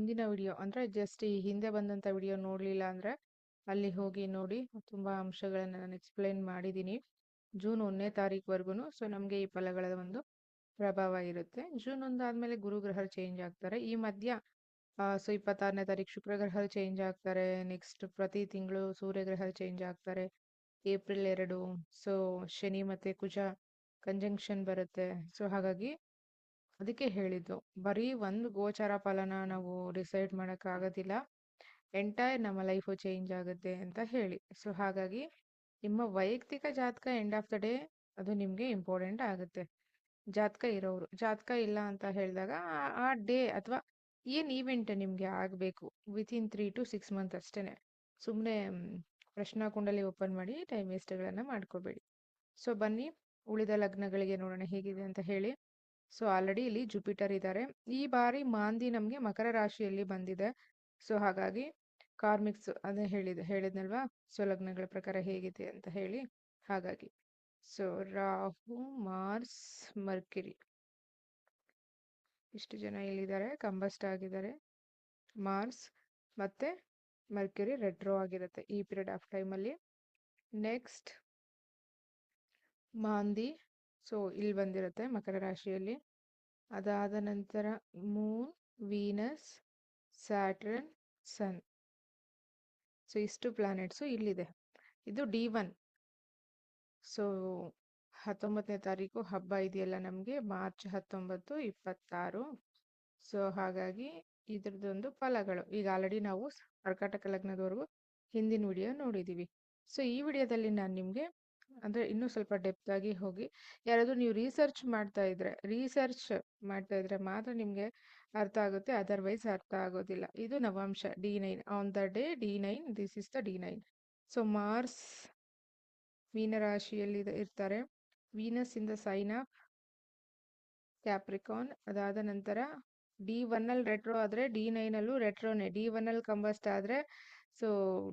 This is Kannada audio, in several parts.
ಹಿಂದಿನ ವಿಡಿಯೋ ಅಂದರೆ ಜಸ್ಟ್ ಈ ಹಿಂದೆ ಬಂದಂಥ ವಿಡಿಯೋ ನೋಡಲಿಲ್ಲ ಅಂದರೆ ಅಲ್ಲಿ ಹೋಗಿ ನೋಡಿ. ತುಂಬ ಅಂಶಗಳನ್ನು ನಾನು ಎಕ್ಸ್ಪ್ಲೈನ್ ಮಾಡಿದ್ದೀನಿ ಜೂನ್ 1ನೇ ತಾರೀಕುವರೆಗೂ. ಸೊ ನಮಗೆ ಈ ಫಲಗಳ ಒಂದು ಪ್ರಭಾವ ಇರುತ್ತೆ. ಜೂನ್ 1 ಆದಮೇಲೆ ಗುರುಗ್ರಹರು ಚೇಂಜ್ ಆಗ್ತಾರೆ. ಈ ಮಧ್ಯ ಸೊ 26ನೇ ತಾರೀಕು ಶುಕ್ರಗ್ರಹರು ಚೇಂಜ್ ಆಗ್ತಾರೆ. ನೆಕ್ಸ್ಟ್ ಪ್ರತಿ ತಿಂಗಳು ಸೂರ್ಯಗ್ರಹರು ಚೇಂಜ್ ಆಗ್ತಾರೆ. ಏಪ್ರಿಲ್ 2 ಸೊ ಶನಿ ಮತ್ತು ಕುಜ ಕಂಜಂಕ್ಷನ್ ಬರುತ್ತೆ. ಸೊ ಹಾಗಾಗಿ ಅದಕ್ಕೆ ಹೇಳಿದ್ದು ಬರೀ ಒಂದು ಗೋಚಾರ ಫಲನ ನಾವು ಡಿಸೈಡ್ ಮಾಡೋಕ್ಕಾಗೋದಿಲ್ಲ, ಎಂಟೈರ್ ನಮ್ಮ ಲೈಫು ಚೇಂಜ್ ಆಗುತ್ತೆ ಅಂತ ಹೇಳಿ. ಸೊ ಹಾಗಾಗಿ ನಿಮ್ಮ ವೈಯಕ್ತಿಕ ಜಾತಕ ಎಂಡ್ ಆಫ್ ದ ಡೇ ಅದು ನಿಮಗೆ ಇಂಪಾರ್ಟೆಂಟ್ ಆಗುತ್ತೆ. ಜಾತಕ ಇರೋರು, ಜಾತಕ ಇಲ್ಲ ಅಂತ ಹೇಳಿದಾಗ ಆ ಡೇ ಅಥವಾ ಏನು ಈವೆಂಟ್ ನಿಮಗೆ ಆಗಬೇಕು ವಿತಿನ್ 3 to 6 ಮಂತ್ ಅಷ್ಟೇ. ಸುಮ್ಮನೆ ಪ್ರಶ್ನಾ ಕುಂಡಲಿ ಓಪನ್ ಮಾಡಿ ಟೈಮ್ ವೇಸ್ಟ್ಗಳನ್ನು ಮಾಡ್ಕೋಬೇಡಿ. ಸೊ ಬನ್ನಿ ಉಳಿದ ಲಗ್ನಗಳಿಗೆ ನೋಡೋಣ ಹೇಗಿದೆ ಅಂತ ಹೇಳಿ. ಸೊ ಆಲ್ರೆಡಿ ಇಲ್ಲಿ ಜುಪಿಟರ್ ಇದ್ದಾರೆ. ಈ ಬಾರಿ ಮಾಂದಿ ನಮಗೆ ಮಕರ ರಾಶಿಯಲ್ಲಿ ಬಂದಿದೆ. ಸೊ ಹಾಗಾಗಿ ಕಾರ್ಮಿಕ್ಸ್ ಅದೇ ಹೇಳಿದ್ನಲ್ವಾ. ಸೊ ಲಗ್ನಗಳ ಪ್ರಕಾರ ಹೇಗಿದೆ ಅಂತ ಹೇಳಿ. ಹಾಗಾಗಿ ಸೊ ರಾಹು, ಮಾರ್ಸ್, ಮರ್ಕಿರಿ ಇಷ್ಟು ಜನ ಇಲ್ಲಿದ್ದಾರೆ, ಕಂಬಸ್ಟ್ ಆಗಿದ್ದಾರೆ. ಮಾರ್ಸ್ ಮತ್ತೆ ಮರ್ಕ್ಯುರಿ ರೆಟ್ರೋ ಆಗಿರುತ್ತೆ ಈ ಪೀರಿಯಡ್ ಆಫ್ ಟೈಮಲ್ಲಿ. ನೆಕ್ಸ್ಟ್ ಮಾಂದಿ ಸೊ ಇಲ್ಲಿ ಬಂದಿರುತ್ತೆ ಮಕರ ರಾಶಿಯಲ್ಲಿ. ಅದಾದ ನಂತರ ಮೂನ್, ವೀನಸ್, ಸ್ಯಾಟರ್ನ್, ಸನ್. ಸೊ ಇಷ್ಟು ಪ್ಲಾನೆಟ್ಸು ಇಲ್ಲಿದೆ. ಇದು D1. ಸೊ 19ನೇ ತಾರೀಕು ಹಬ್ಬ ಇದೆಯಲ್ಲ ನಮಗೆ, ಮಾರ್ಚ್ 19, 26. ಸೊ ಹಾಗಾಗಿ ಇದ್ರದ್ದೊಂದು ಫಲಗಳು ಈಗ ಆಲ್ರೆಡಿ ನಾವು ಕರ್ಕಾಟಕ ಲಗ್ನದವರೆಗೂ ಹಿಂದಿನ ವಿಡಿಯೋ ನೋಡಿದ್ದೀವಿ. ಸೊ ಈ ವಿಡಿಯೋದಲ್ಲಿ ನಾನು ನಿಮಗೆ ಅಂದರೆ ಇನ್ನೂ ಸ್ವಲ್ಪ ಡೆಪ್ತ್ ಆಗಿ ಹೋಗಿ ಯಾರಾದರೂ ನೀವು ರಿಸರ್ಚ್ ಮಾಡ್ತಾ ಇದ್ರೆ ಮಾತ್ರ ನಿಮಗೆ ಅರ್ಥ ಆಗುತ್ತೆ, ಅದರ್ವೈಸ್ ಅರ್ಥ ಆಗೋದಿಲ್ಲ. ಇದು Navamsa D9 on the day D9, this is the D9. So Mars ಮೀನರಾಶಿಯಲ್ಲಿ ಇರ್ತಾರೆ. Venus in the sign of Capricorn. ಅದಾದ ನಂತರ D1 ಅಲ್ಲಿ ರೆಟ್ರೋ ಆದರೆ D9 ರೆಟ್ರೋನೇ. D1 ಅಲ್ಲಿ ಕಂಬಸ್ಟ್ ಆದರೆ ಸೊ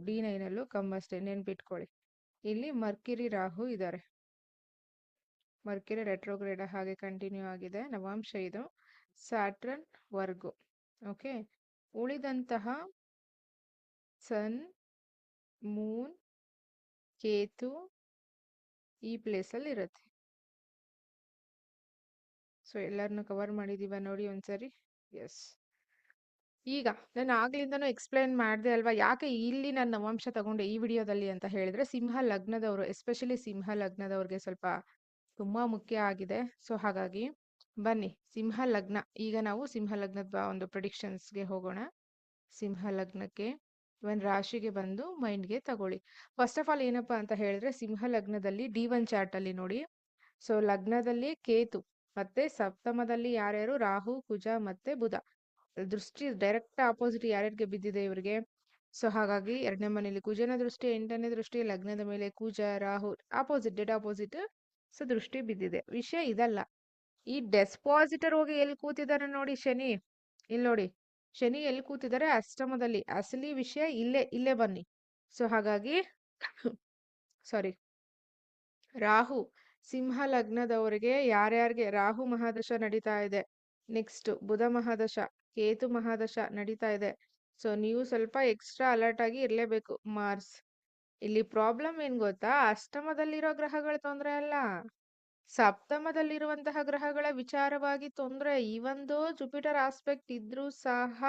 D9 ಕಂಬಸ್ಟೇ, ನೆನ್ಪಿಟ್ಕೊಳ್ಳಿ. ಇಲ್ಲಿ ಮರ್ಕಿರಿ, ರಾಹು ಇದ್ದಾರೆ. ಮರ್ಕಿರಿ ರೆಟ್ರೋಗ್ರೇಡ್ ಹಾಗೆ ಕಂಟಿನ್ಯೂ ಆಗಿದೆ. ನವಾಂಶ ಇದು. ಸ್ಯಾಟ್ರನ್, ವರ್ಗು. ಓಕೆ, ಉಳಿದಂತಹ ಸನ್, ಮೂನ್, ಕೇತು ಈ ಪ್ಲೇಸಲ್ಲಿ ಇರುತ್ತೆ. ಸೊ ಎಲ್ಲರನ್ನು ಕವರ್ ಮಾಡಿದೀವ ನೋಡಿ ಒಂದ್ಸರಿ. ಎಸ್, ಈಗ ನಾನು ಆಗ್ಲಿಂದನೂ ಎಕ್ಸ್ಪ್ಲೈನ್ ಮಾಡಿದೆ ಅಲ್ವಾ ಯಾಕೆ ಇಲ್ಲಿ ನಾನು ನವಾಂಶ ತಗೊಂಡೆ ಈ ವಿಡಿಯೋದಲ್ಲಿ ಅಂತ ಹೇಳಿದ್ರೆ, ಸಿಂಹ ಲಗ್ನದವರು, ಎಸ್ಪೆಷಲಿ ಸಿಂಹ ಲಗ್ನದವ್ರಿಗೆ ಸ್ವಲ್ಪ ತುಂಬಾ ಮುಖ್ಯ ಆಗಿದೆ. ಸೊ ಹಾಗಾಗಿ ಬನ್ನಿ ಸಿಂಹ ಲಗ್ನ, ಈಗ ನಾವು ಸಿಂಹ ಲಗ್ನದ ಒಂದು ಪ್ರಿಡಿಕ್ಷನ್ಸ್ಗೆ ಹೋಗೋಣ. ಸಿಂಹ ಲಗ್ನಕ್ಕೆ ಒಂದು ರಾಶಿಗೆ ಬಂದು ಮೈಂಡ್ಗೆ ತಗೊಳ್ಳಿ. ಫಸ್ಟ್ ಆಫ್ ಆಲ್ ಏನಪ್ಪಾ ಅಂತ ಹೇಳಿದ್ರೆ, ಸಿಂಹ ಲಗ್ನದಲ್ಲಿ D1 ಚಾರ್ಟ್ ಅಲ್ಲಿ ನೋಡಿ. ಸೊ ಲಗ್ನದಲ್ಲಿ ಕೇತು ಮತ್ತೆ ಸಪ್ತಮದಲ್ಲಿ ಯಾರ್ಯಾರು, ರಾಹು, ಕುಜ ಮತ್ತೆ ಬುಧ. ದೃಷ್ಟಿ ಡೈರೆಕ್ಟ್ ಆಪೋಸಿಟ್ ಯಾರ್ಯಾರಿಗೆ ಬಿದ್ದಿದೆ ಇವರಿಗೆ. ಸೊ ಹಾಗಾಗಿ 2ನೇ ಮನೆಯಲ್ಲಿ ಕುಜನ ದೃಷ್ಟಿ, 8ನೇ ದೃಷ್ಟಿ, ಲಗ್ನದ ಮೇಲೆ Kuja, Rahu opposite, dead opposite. So ದೃಷ್ಟಿ ಬಿದ್ದಿದೆ. ವಿಷಯ ಇದಲ್ಲ, ಈ ಡೆಸ್ಪಾಸಿಟರ್ ಹೋಗಿ ಎಲ್ಲಿ ಕೂತಿದ್ದಾರೆ ನೋಡಿ, ಶನಿ. ಇಲ್ಲಿ ನೋಡಿ, ಶನಿ ಎಲ್ಲಿ ಕೂತಿದ್ದಾರೆ, ಅಷ್ಟಮದಲ್ಲಿ. ಅಸಲಿ ವಿಷಯ ಇಲ್ಲೇ ಬನ್ನಿ. ಸೊ ಹಾಗಾಗಿ ಸಾರಿ, ರಾಹು ಸಿಂಹ ಲಗ್ನದವರಿಗೆ ಯಾರ್ಯಾರಿಗೆ ರಾಹು ಮಹಾದಶ ನಡೀತಾ ಇದೆ, ನೆಕ್ಸ್ಟ್ ಬುಧ ಮಹಾದಶ, ಕೇತು ಮಹಾದಶ ನಡೀತಾ ಇದೆ. ಸೊ ನೀವು ಸ್ವಲ್ಪ ಎಕ್ಸ್ಟ್ರಾ ಅಲರ್ಟ್ ಆಗಿ ಇರಲೇಬೇಕು. ಮಾರ್ಸ್ ಇಲ್ಲಿ ಪ್ರಾಬ್ಲಮ್ ಏನ್ ಗೊತ್ತಾ, ಅಷ್ಟಮದಲ್ಲಿರೋ ಗ್ರಹಗಳ ತೊಂದರೆ ಅಲ್ಲ, ಸಪ್ತಮದಲ್ಲಿರುವಂತಹ ಗ್ರಹಗಳ ವಿಚಾರವಾಗಿ ತೊಂದರೆ. ಈ ಒಂದು ಜುಪಿಟರ್ ಆಸ್ಪೆಕ್ಟ್ ಇದ್ರೂ ಸಹ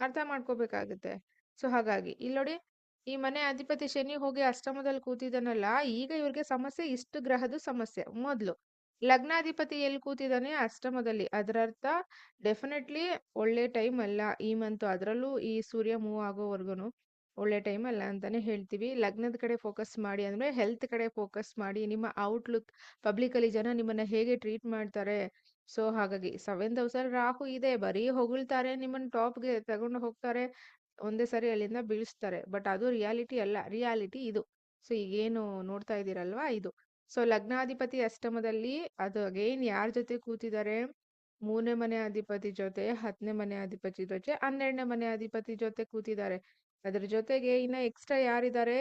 ಅರ್ಥ ಮಾಡ್ಕೋಬೇಕಾಗುತ್ತೆ. ಸೊ ಹಾಗಾಗಿ ಇಲ್ಲಿ ನೋಡಿ, ಈ ಮನೆ ಅಧಿಪತಿ ಶನಿ ಹೋಗಿ ಅಷ್ಟಮದಲ್ಲಿ ಕೂತಿದ್ದಾನಲ್ಲ, ಈಗ ಇವ್ರಿಗೆ ಸಮಸ್ಯೆ ಇಷ್ಟು ಗ್ರಹದ ಸಮಸ್ಯೆ. ಮೊದಲು ಲಗ್ನಾಧಿಪತಿ ಎಲ್ಲಿ ಕೂತಿದ್ದಾನೆ, ಅಷ್ಟಮದಲ್ಲಿ. ಅದರರ್ಥ ಡೆಫಿನೆಟ್ಲಿ ಒಳ್ಳೆ ಟೈಮ್ ಅಲ್ಲ ಈ ಮಂತು, ಅದರಲ್ಲೂ ಈ ಸೂರ್ಯ ಮೂವ್ ಆಗೋವರೆಗೂ ಒಳ್ಳೆ ಟೈಮ್ ಅಲ್ಲ ಅಂತಾನೆ ಹೇಳ್ತೀವಿ. ಲಗ್ನದ ಕಡೆ ಫೋಕಸ್ ಮಾಡಿ ಅಂದ್ರೆ ಹೆಲ್ತ್ ಕಡೆ ಫೋಕಸ್ ಮಾಡಿ. ನಿಮ್ಮ ಔಟ್ಲುಕ್, ಪಬ್ಲಿಕಲ್ಲಿ ಜನ ನಿಮ್ಮನ್ನ ಹೇಗೆ ಟ್ರೀಟ್ ಮಾಡ್ತಾರೆ. ಸೊ ಹಾಗಾಗಿ 7th ಹೌಸಲ್ಲಿ ರಾಹು ಇದೆ, ಬರೀ ಹೊಗಳ್ತಾರೆ, ನಿಮ್ಮನ್ನ ಟಾಪ್ಗೆ ತಗೊಂಡು ಹೋಗ್ತಾರೆ, ಒಂದೇ ಸರಿ ಅಲ್ಲಿಂದ ಬೀಳಿಸ್ತಾರೆ. ಬಟ್ ಅದು ರಿಯಾಲಿಟಿ ಅಲ್ಲ, ರಿಯಾಲಿಟಿ ಇದು. ಸೊ ಈಗೇನು ನೋಡ್ತಾ ಇದ್ದೀರಲ್ವಾ ಇದು. ಸೊ ಲಗ್ನಾಧಿಪತಿ ಅಷ್ಟಮದಲ್ಲಿ, ಅದು ಅಗೈನ್ ಯಾರ ಜೊತೆ ಕೂತಿದ್ದಾರೆ, 3ನೇ ಮನೆ ಅಧಿಪತಿ ಜೊತೆ, 10ನೇ ಮನೆ ಅಧಿಪತಿ ಜೊತೆ, 12ನೇ ಮನೆ ಅಧಿಪತಿ ಜೊತೆ ಕೂತಿದ್ದಾರೆ. ಅದ್ರ ಜೊತೆಗೆ ಇನ್ನ ಎಕ್ಸ್ಟ್ರಾ ಯಾರಿದ್ದಾರೆ,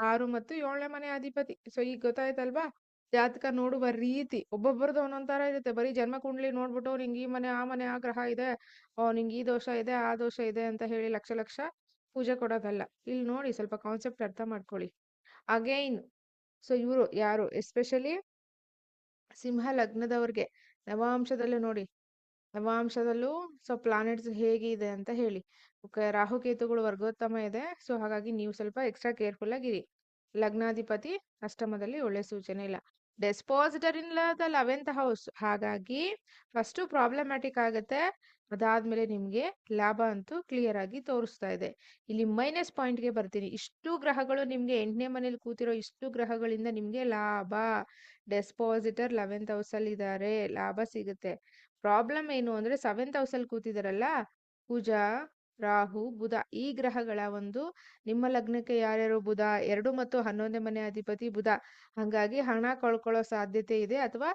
6 ಮತ್ತು 7ನೇ ಮನೆ ಅಧಿಪತಿ. ಸೊ ಈಗ ಗೊತ್ತಾಯ್ತಲ್ವಾ, ಜಾತಕ ನೋಡುವ ರೀತಿ ಒಬ್ಬೊಬ್ಬರದು ಒಂದೊಂದ್ ತರ ಇರುತ್ತೆ. ಬರೀ ಜನ್ಮ ಕುಂಡ್ಲಿ ನೋಡ್ಬಿಟ್ಟು ನಿಂಗೆ ಈ ಮನೆ ಆ ಮನೆ ಆ ಗ್ರಹ ಇದೆ, ನಿಂಗೆ ಈ ದೋಷ ಇದೆ ಆ ದೋಷ ಇದೆ ಅಂತ ಹೇಳಿ ಲಕ್ಷ ಲಕ್ಷ ಪೂಜೆ ಕೊಡೋದಲ್ಲ. ಇಲ್ಲಿ ನೋಡಿ ಸ್ವಲ್ಪ ಕಾನ್ಸೆಪ್ಟ್ ಅರ್ಥ ಮಾಡ್ಕೊಳ್ಳಿ. ಅಗೈನ್ ಸೊ ಇವರು ಯಾರು ಎಸ್ಪೆಷಲಿ ಸಿಂಹ ಲಗ್ನದವ್ರಿಗೆ ನವಾಂಶದಲ್ಲೂ ನೋಡಿ, ನವಾಂಶದಲ್ಲೂ ಸೊ ಪ್ಲಾನೆಟ್ಸ್ ಹೇಗಿದೆ ಅಂತ ಹೇಳಿ. ರಾಹುಕೇತುಗಳು ವರ್ಗೋತ್ತಮ ಇದೆ. ಸೊ ಹಾಗಾಗಿ ನೀವು ಸ್ವಲ್ಪ ಎಕ್ಸ್ಟ್ರಾ ಕೇರ್ಫುಲ್ ಆಗಿರಿ. ಲಗ್ನಾಧಿಪತಿ ಅಷ್ಟಮದಲ್ಲಿ ಒಳ್ಳೆ ಸೂಚನೆ ಇಲ್ಲ. ಡೆಸ್ಪಾಸಿಟರ್ ಇನ್ ದ 11th ಹೌಸ್, ಹಾಗಾಗಿ ಫಸ್ಟ್ ಪ್ರಾಬ್ಲಮ್ಯಾಟಿಕ್ ಆಗುತ್ತೆ. ಅದಾದ್ಮೇಲೆ ನಿಮ್ಗೆ ಲಾಭ ಅಂತೂ ಕ್ಲಿಯರ್ ಆಗಿ ತೋರಿಸ್ತಾ ಇದೆ. ಇಲ್ಲಿ ಮೈನಸ್ ಪಾಯಿಂಟ್ಗೆ ಬರ್ತೀನಿ. ಇಷ್ಟು ಗ್ರಹಗಳು ನಿಮ್ಗೆ 8ನೇ ಮನೇಲಿ ಕೂತಿರೋ ಇಷ್ಟು ಗ್ರಹಗಳಿಂದ ನಿಮ್ಗೆ ಲಾಭ, ಡೆಸ್ಪಾಸಿಟರ್ 11th ಹೌಸ್ ಅಲ್ಲಿ ಇದ್ದಾರೆ, ಲಾಭ ಸಿಗುತ್ತೆ. ಪ್ರಾಬ್ಲಮ್ ಏನು ಅಂದ್ರೆ 7th ಹೌಸ್ ಅಲ್ಲಿ ಕೂತಿದಾರಲ್ಲ, ಕುಜ, ರಾಹು, ಬುಧ, ಈ ಗ್ರಹಗಳ ಒಂದು ನಿಮ್ಮ ಲಗ್ನಕ್ಕೆ ಯಾರ್ಯಾರು ಬುಧ 2 ಮತ್ತು 11ನೇ ಮನೆ ಅಧಿಪತಿ ಬುಧ, ಹಂಗಾಗಿ ಹಣ ಕಳ್ಕೊಳ್ಳೋ ಸಾಧ್ಯತೆ ಇದೆ. ಅಥವಾ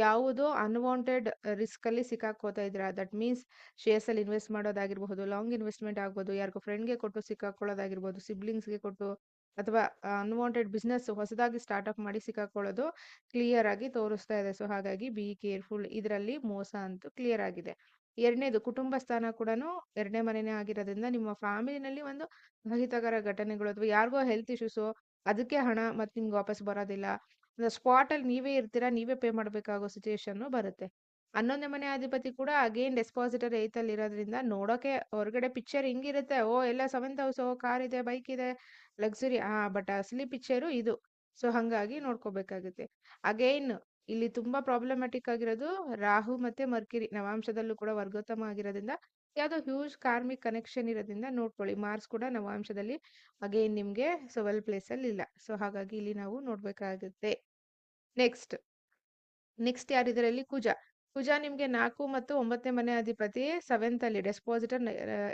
ಯಾವುದೋ ಅನ್ವಾಂಟೆಡ್ ರಿಸ್ಕ್ ಅಲ್ಲಿ ಸಿಕ್ಕಾಕೋತಾ ಇದ್ರ, ದಟ್ ಮೀನ್ಸ್ ಶೇರ್ಸ್ ಅಲ್ಲಿ ಇನ್ವೆಸ್ಟ್ ಮಾಡೋದಾಗಿರ್ಬಹುದು, ಲಾಂಗ್ ಇನ್ವೆಸ್ಟ್ಮೆಂಟ್ ಆಗ್ಬೋದು, ಯಾರಿಗೋ ಫ್ರೆಂಡ್ಗೆ ಕೊಟ್ಟು ಸಿಕ್ಕಾಕೊಳ್ಳೋದಾಗಿರ್ಬೋದು, ಸಿಬ್ಲಿಂಗ್ಸ್ಗೆ ಕೊಟ್ಟು, ಅಥವಾ ಅನ್ವಾಂಟೆಡ್ ಬಿಸ್ನೆಸ್ ಹೊಸದಾಗಿ ಸ್ಟಾರ್ಟ್ಅಪ್ ಮಾಡಿ ಸಿಕ್ಕಾಕೊಳ್ಳೋದು ಕ್ಲಿಯರ್ ಆಗಿ ತೋರಿಸ್ತಾ ಇದೆ. ಸೊ ಹಾಗಾಗಿ ಬಿ ಕೇರ್ಫುಲ್, ಇದರಲ್ಲಿ ಮೋಸ ಅಂತೂ ಕ್ಲಿಯರ್ ಆಗಿದೆ. ಎರಡನೇದು ಕುಟುಂಬ ಸ್ಥಾನ ಕೂಡ 2ನೇ ಮನೆನೇ ಆಗಿರೋದ್ರಿಂದ ನಿಮ್ಮ ಫ್ಯಾಮಿಲಿನಲ್ಲಿ ಒಂದು ಅಹಿತಕರ ಘಟನೆಗಳು ಅಥವಾ ಯಾರಿಗೋ ಹೆಲ್ತ್ ಇಶ್ಯೂಸು, ಅದಕ್ಕೆ ಹಣ ಮತ್ತೆ ನಿಮ್ಗೆ ವಾಪಸ್ ಬರೋದಿಲ್ಲ. ಸ್ಪಾಟ್ ಅಲ್ಲಿ ನೀವೇ ಇರ್ತೀರಾ, ನೀವೇ ಪೇ ಮಾಡ್ಬೇಕಾಗೋ ಸಿಚುಯೇಷನ್ ಬರುತ್ತೆ. 11ನೇ ಮನೆ ಅಧಿಪತಿ ಕೂಡ ಅಗೇನ್ ಡೆಸ್ಪಾಸಿಟರ್ 8th ಅಲ್ಲಿ ಇರೋದ್ರಿಂದ ನೋಡೋಕೆ ಹೊರಗಡೆ ಪಿಕ್ಚರ್ ಹಿಂಗಿರುತ್ತೆ, ಎಲ್ಲ 7th ಹೌಸ್, ಕಾರ್ ಇದೆ, ಬೈಕ್ ಇದೆ, ಲಕ್ಸುರಿ, ಬಟ್ ಅಸಲಿ ಪಿಕ್ಚರು ಇದು. ಸೊ ಹಂಗಾಗಿ ನೋಡ್ಕೋಬೇಕಾಗುತ್ತೆ. ಅಗೈನ್ ಇಲ್ಲಿ ತುಂಬಾ ಪ್ರಾಬ್ಲಮ್ಯಾಟಿಕ್ ಆಗಿರೋದು ರಾಹು ಮತ್ತೆ ಮರ್ಕಿರಿ ನವಾಂಶದಲ್ಲೂ ಕೂಡ ವರ್ಗೋತ್ತಮ ಆಗಿರೋದ್ರಿಂದ ಯಾವ್ದೋ ಹ್ಯೂಜ್ ಕಾರ್ಮಿಕ್ ಕನೆಕ್ಷನ್ ಇರೋದ್ರಿಂದ ನೋಡ್ಕೊಳ್ಳಿ. ಮಾರ್ಸ್ ಕೂಡ ನವಾಂಶದಲ್ಲಿ ಅಗೈನ್ ನಿಮ್ಗೆ ಸೊ ವೆಲ್ ಪ್ಲೇಸ್ ಅಲ್ಲಿ ಇಲ್ಲ. ಸೊ ಹಾಗಾಗಿ ಇಲ್ಲಿ ನಾವು ನೋಡ್ಬೇಕಾಗುತ್ತೆ. ನೆಕ್ಸ್ಟ್ ಯಾರಿದ್ದಾರೆ ಇಲ್ಲಿ? ಕುಜ. ಕುಜ ನಿಮ್ಗೆ 4 ಮತ್ತು 9ನೇ ಮನೆ ಅಧಿಪತಿ 7th ಅಲ್ಲಿ, ಡೆಸ್ಪಾಸಿಟರ್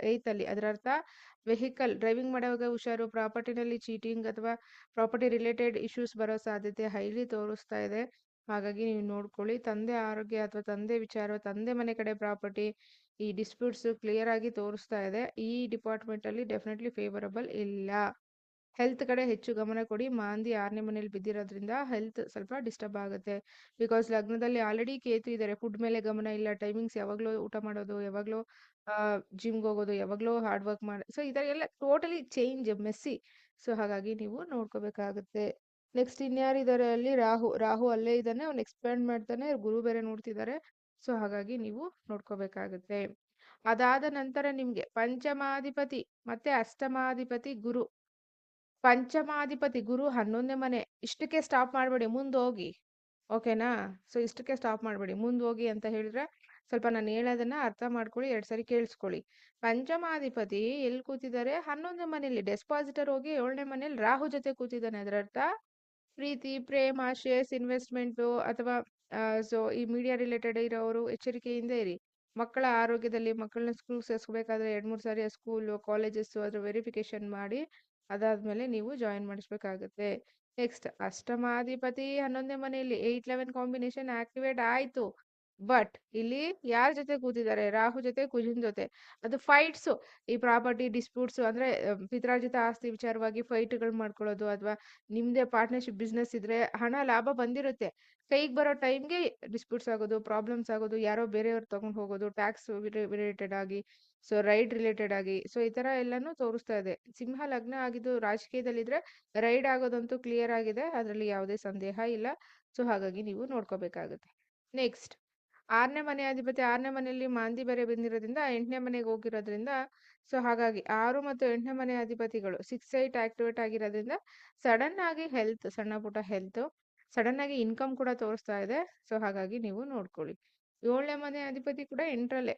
8th ಅಲ್ಲಿ. ಅದರ ಅರ್ಥ ವೆಹಿಕಲ್ ಡ್ರೈವಿಂಗ್ ಮಾಡುವಾಗ ಹುಷಾರು, ಪ್ರಾಪರ್ಟಿನಲ್ಲಿ ಚೀಟಿಂಗ್ ಅಥವಾ ಪ್ರಾಪರ್ಟಿ ರಿಲೇಟೆಡ್ ಇಶ್ಯೂಸ್ ಬರೋ ಸಾಧ್ಯತೆ ಹೈಲಿ ತೋರಿಸ್ತಾ ಇದೆ. ಹಾಗಾಗಿ ನೀವು ನೋಡ್ಕೊಳ್ಳಿ. ತಂದೆ ಆರೋಗ್ಯ ಅಥವಾ ತಂದೆ ವಿಚಾರ, ತಂದೆ ಮನೆ ಕಡೆ ಪ್ರಾಪರ್ಟಿ, ಈ ಡಿಸ್ಪ್ಯೂಟ್ಸ್ ಕ್ಲಿಯರ್ ಆಗಿ ತೋರಿಸ್ತಾ ಇದೆ. ಈ ಡಿಪಾರ್ಟ್ಮೆಂಟ್ ಅಲ್ಲಿ ಡೆಫಿನೆಟ್ಲಿ ಫೇವರಬಲ್ ಇಲ್ಲ. ಹೆಲ್ತ್ ಕಡೆ ಹೆಚ್ಚು ಗಮನ ಕೊಡಿ. ಮಾಂದಿ 6ನೇ ಮನೇಲಿ ಬಿದ್ದಿರೋದ್ರಿಂದ ಹೆಲ್ತ್ ಸ್ವಲ್ಪ ಡಿಸ್ಟರ್ಬ್ ಆಗುತ್ತೆ. ಬಿಕಾಸ್ ಲಗ್ನದಲ್ಲಿ ಆಲ್ರೆಡಿ ಕೇತು ಇದ್ದಾರೆ, ಫುಡ್ ಮೇಲೆ ಗಮನ ಇಲ್ಲ, ಟೈಮಿಂಗ್ಸ್ ಯಾವಾಗ್ಲೂ ಊಟ ಮಾಡೋದು, ಯಾವಾಗ್ಲೂ ಜಿಮ್ಗೆ ಹೋಗೋದು, ಯಾವಾಗ್ಲೂ ಹಾರ್ಡ್ ವರ್ಕ್ ಮಾಡಿ, ಸೊ ಇದರ ಎಲ್ಲ ಟೋಟಲಿ ಚೇಂಜ್, ಮೆಸ್ಸಿ. ಸೊ ಹಾಗಾಗಿ ನೀವು ನೋಡ್ಕೋಬೇಕಾಗುತ್ತೆ. ನೆಕ್ಸ್ಟ್ ಇನ್ಯಾರಿದ್ದಾರೆ ಅಲ್ಲಿ? ರಾಹು ಅಲ್ಲೇ ಇದ್ದಾನೆ, ಅವ್ನು ಎಕ್ಸ್ಪ್ಯಾಂಡ್ ಮಾಡ್ತಾನೆ, ಗುರು ಬೇರೆ ನೋಡ್ತಿದ್ದಾರೆ. ಸೊ ಹಾಗಾಗಿ ನೀವು ನೋಡ್ಕೋಬೇಕಾಗುತ್ತೆ. ಅದಾದ ನಂತರ ನಿಮ್ಗೆ ಪಂಚಮಾಧಿಪತಿ ಮತ್ತೆ ಅಷ್ಟಮಾಧಿಪತಿ ಗುರು. ಪಂಚಮಾಧಿಪತಿ ಗುರು 11ನೇ ಮನೆ. ಇಷ್ಟಕ್ಕೆ ಸ್ಟಾಪ್ ಮಾಡಬೇಡಿ, ಮುಂದೆ ಹೋಗಿ. ಓಕೆನಾ? ಸೊ ಇಷ್ಟಕ್ಕೆ ಸ್ಟಾಪ್ ಮಾಡಬೇಡಿ, ಮುಂದೆ ಹೋಗಿ ಅಂತ ಹೇಳಿದ್ರೆ ಸ್ವಲ್ಪ ನಾನು ಹೇಳೋದನ್ನ ಅರ್ಥ ಮಾಡ್ಕೊಳ್ಳಿ, 2 ಸರಿ ಕೇಳಿಸ್ಕೊಳ್ಳಿ. ಪಂಚಮಾಧಿಪತಿ ಎಲ್ಲಿ ಕೂತಿದ್ದಾರೆ? 11ನೇ ಮನೆಯಲ್ಲಿ. ಡೆಸ್ಪಾಸಿಟರ್ ಹೋಗಿ 7ನೇ ಮನೇಲಿ ರಾಹು ಜೊತೆ ಕೂತಿದ್ದಾನೆ. ಅದರ ಅರ್ಥ ಪ್ರೀತಿ, ಪ್ರೇಮ, ಶೇರ್ಸ್, ಇನ್ವೆಸ್ಟ್ಮೆಂಟು ಅಥವಾ ಸೊ ಈ ಮೀಡಿಯಾ ರಿಲೇಟೆಡ್ ಇರೋರು ಎಚ್ಚರಿಕೆಯಿಂದ ಇರಿ. ಮಕ್ಕಳ ಆರೋಗ್ಯದಲ್ಲಿ, ಮಕ್ಕಳನ್ನ ಸ್ಕೂಲ್ ಸೇರಿಸ್ಬೇಕಾದ್ರೆ 2-3 ಸಾರಿ ಸ್ಕೂಲು ಕಾಲೇಜಸ್ ಅದ್ರ ವೆರಿಫಿಕೇಶನ್ ಮಾಡಿ ಅದಾದ್ಮೇಲೆ ನೀವು ಜಾಯಿನ್ ಮಾಡಿಸ್ಬೇಕಾಗುತ್ತೆ. ನೆಕ್ಸ್ಟ್ ಅಷ್ಟಮಾಧಿಪತಿ 11ನೇ ಮನೆಯಲ್ಲಿ 8-11 ಕಾಂಬಿನೇಷನ್ ಆಕ್ಟಿವೇಟ್ ಆಯ್ತು. ಬಟ್ ಇಲ್ಲಿ ಯಾರ ಜೊತೆ ಕೂತಿದ್ದಾರೆ? ರಾಹು ಜೊತೆ, ಕುಜನ್ ಜೊತೆ. ಅದು ಫೈಟ್ಸ್, ಈ ಪ್ರಾಪರ್ಟಿ ಡಿಸ್ಪ್ಯೂಟ್ಸ್ ಅಂದ್ರೆ ಪಿತ್ರಾರ್ಜಿತ ಆಸ್ತಿ ವಿಚಾರವಾಗಿ ಫೈಟ್ಗಳು ಮಾಡ್ಕೊಳ್ಳೋದು, ಅಥವಾ ನಿಮ್ದೇ ಪಾರ್ಟ್ನರ್ಶಿಪ್ ಬಿಸ್ನೆಸ್ ಇದ್ರೆ ಹಣ ಲಾಭ ಬಂದಿರುತ್ತೆ, ಕೈಗೆ ಬರೋ ಟೈಮ್ಗೆ ಡಿಸ್ಪ್ಯೂಟ್ಸ್ ಆಗೋದು, ಪ್ರಾಬ್ಲಮ್ಸ್ ಆಗೋದು, ಯಾರೋ ಬೇರೆಯವ್ರು ತಗೊಂಡು ಹೋಗೋದು, ಟ್ಯಾಕ್ಸ್ ರಿಲೇಟೆಡ್ ಆಗಿ, ಸೊ ರೈಡ್ ರಿಲೇಟೆಡ್ ಆಗಿ, ಸೊ ಈ ತರ ಎಲ್ಲಾನು ತೋರಿಸ್ತಾ ಇದೆ. ಸಿಂಹ ಲಗ್ನ ಆಗಿದ್ದು ರಾಜಕೀಯದಲ್ಲಿದ್ರೆ ರೈಡ್ ಆಗೋದಂತೂ ಕ್ಲಿಯರ್ ಆಗಿದೆ, ಅದರಲ್ಲಿ ಯಾವುದೇ ಸಂದೇಹ ಇಲ್ಲ. ಸೊ ಹಾಗಾಗಿ ನೀವು ನೋಡ್ಕೋಬೇಕಾಗುತ್ತೆ. ನೆಕ್ಸ್ಟ್ 6ನೇ ಮನೆ ಅಧಿಪತಿ 6ನೇ ಮನೆಯಲ್ಲಿ ಮಾಂದಿ ಬೇರೆ ಬಂದಿರೋದ್ರಿಂದ 8ನೇ ಮನೆಗೆ ಹೋಗಿರೋದ್ರಿಂದ, ಸೊ ಹಾಗಾಗಿ 6 ಮತ್ತು 8ನೇ ಮನೆ ಅಧಿಪತಿಗಳು 6-8 ಆಕ್ಟಿವೇಟ್ ಆಗಿರೋದ್ರಿಂದ ಸಡನ್ ಆಗಿ ಹೆಲ್ತ್, ಸಣ್ಣ ಪುಟ್ಟ ಹೆಲ್ತ್, ಸಡನ್ ಆಗಿ ಇನ್ಕಮ್ ಕೂಡ ತೋರಿಸ್ತಾ ಇದೆ. ಸೊ ಹಾಗಾಗಿ ನೀವು ನೋಡ್ಕೊಳ್ಳಿ. 7ನೇ ಮನೆ ಅಧಿಪತಿ ಕೂಡ 8ರಲ್ಲೇ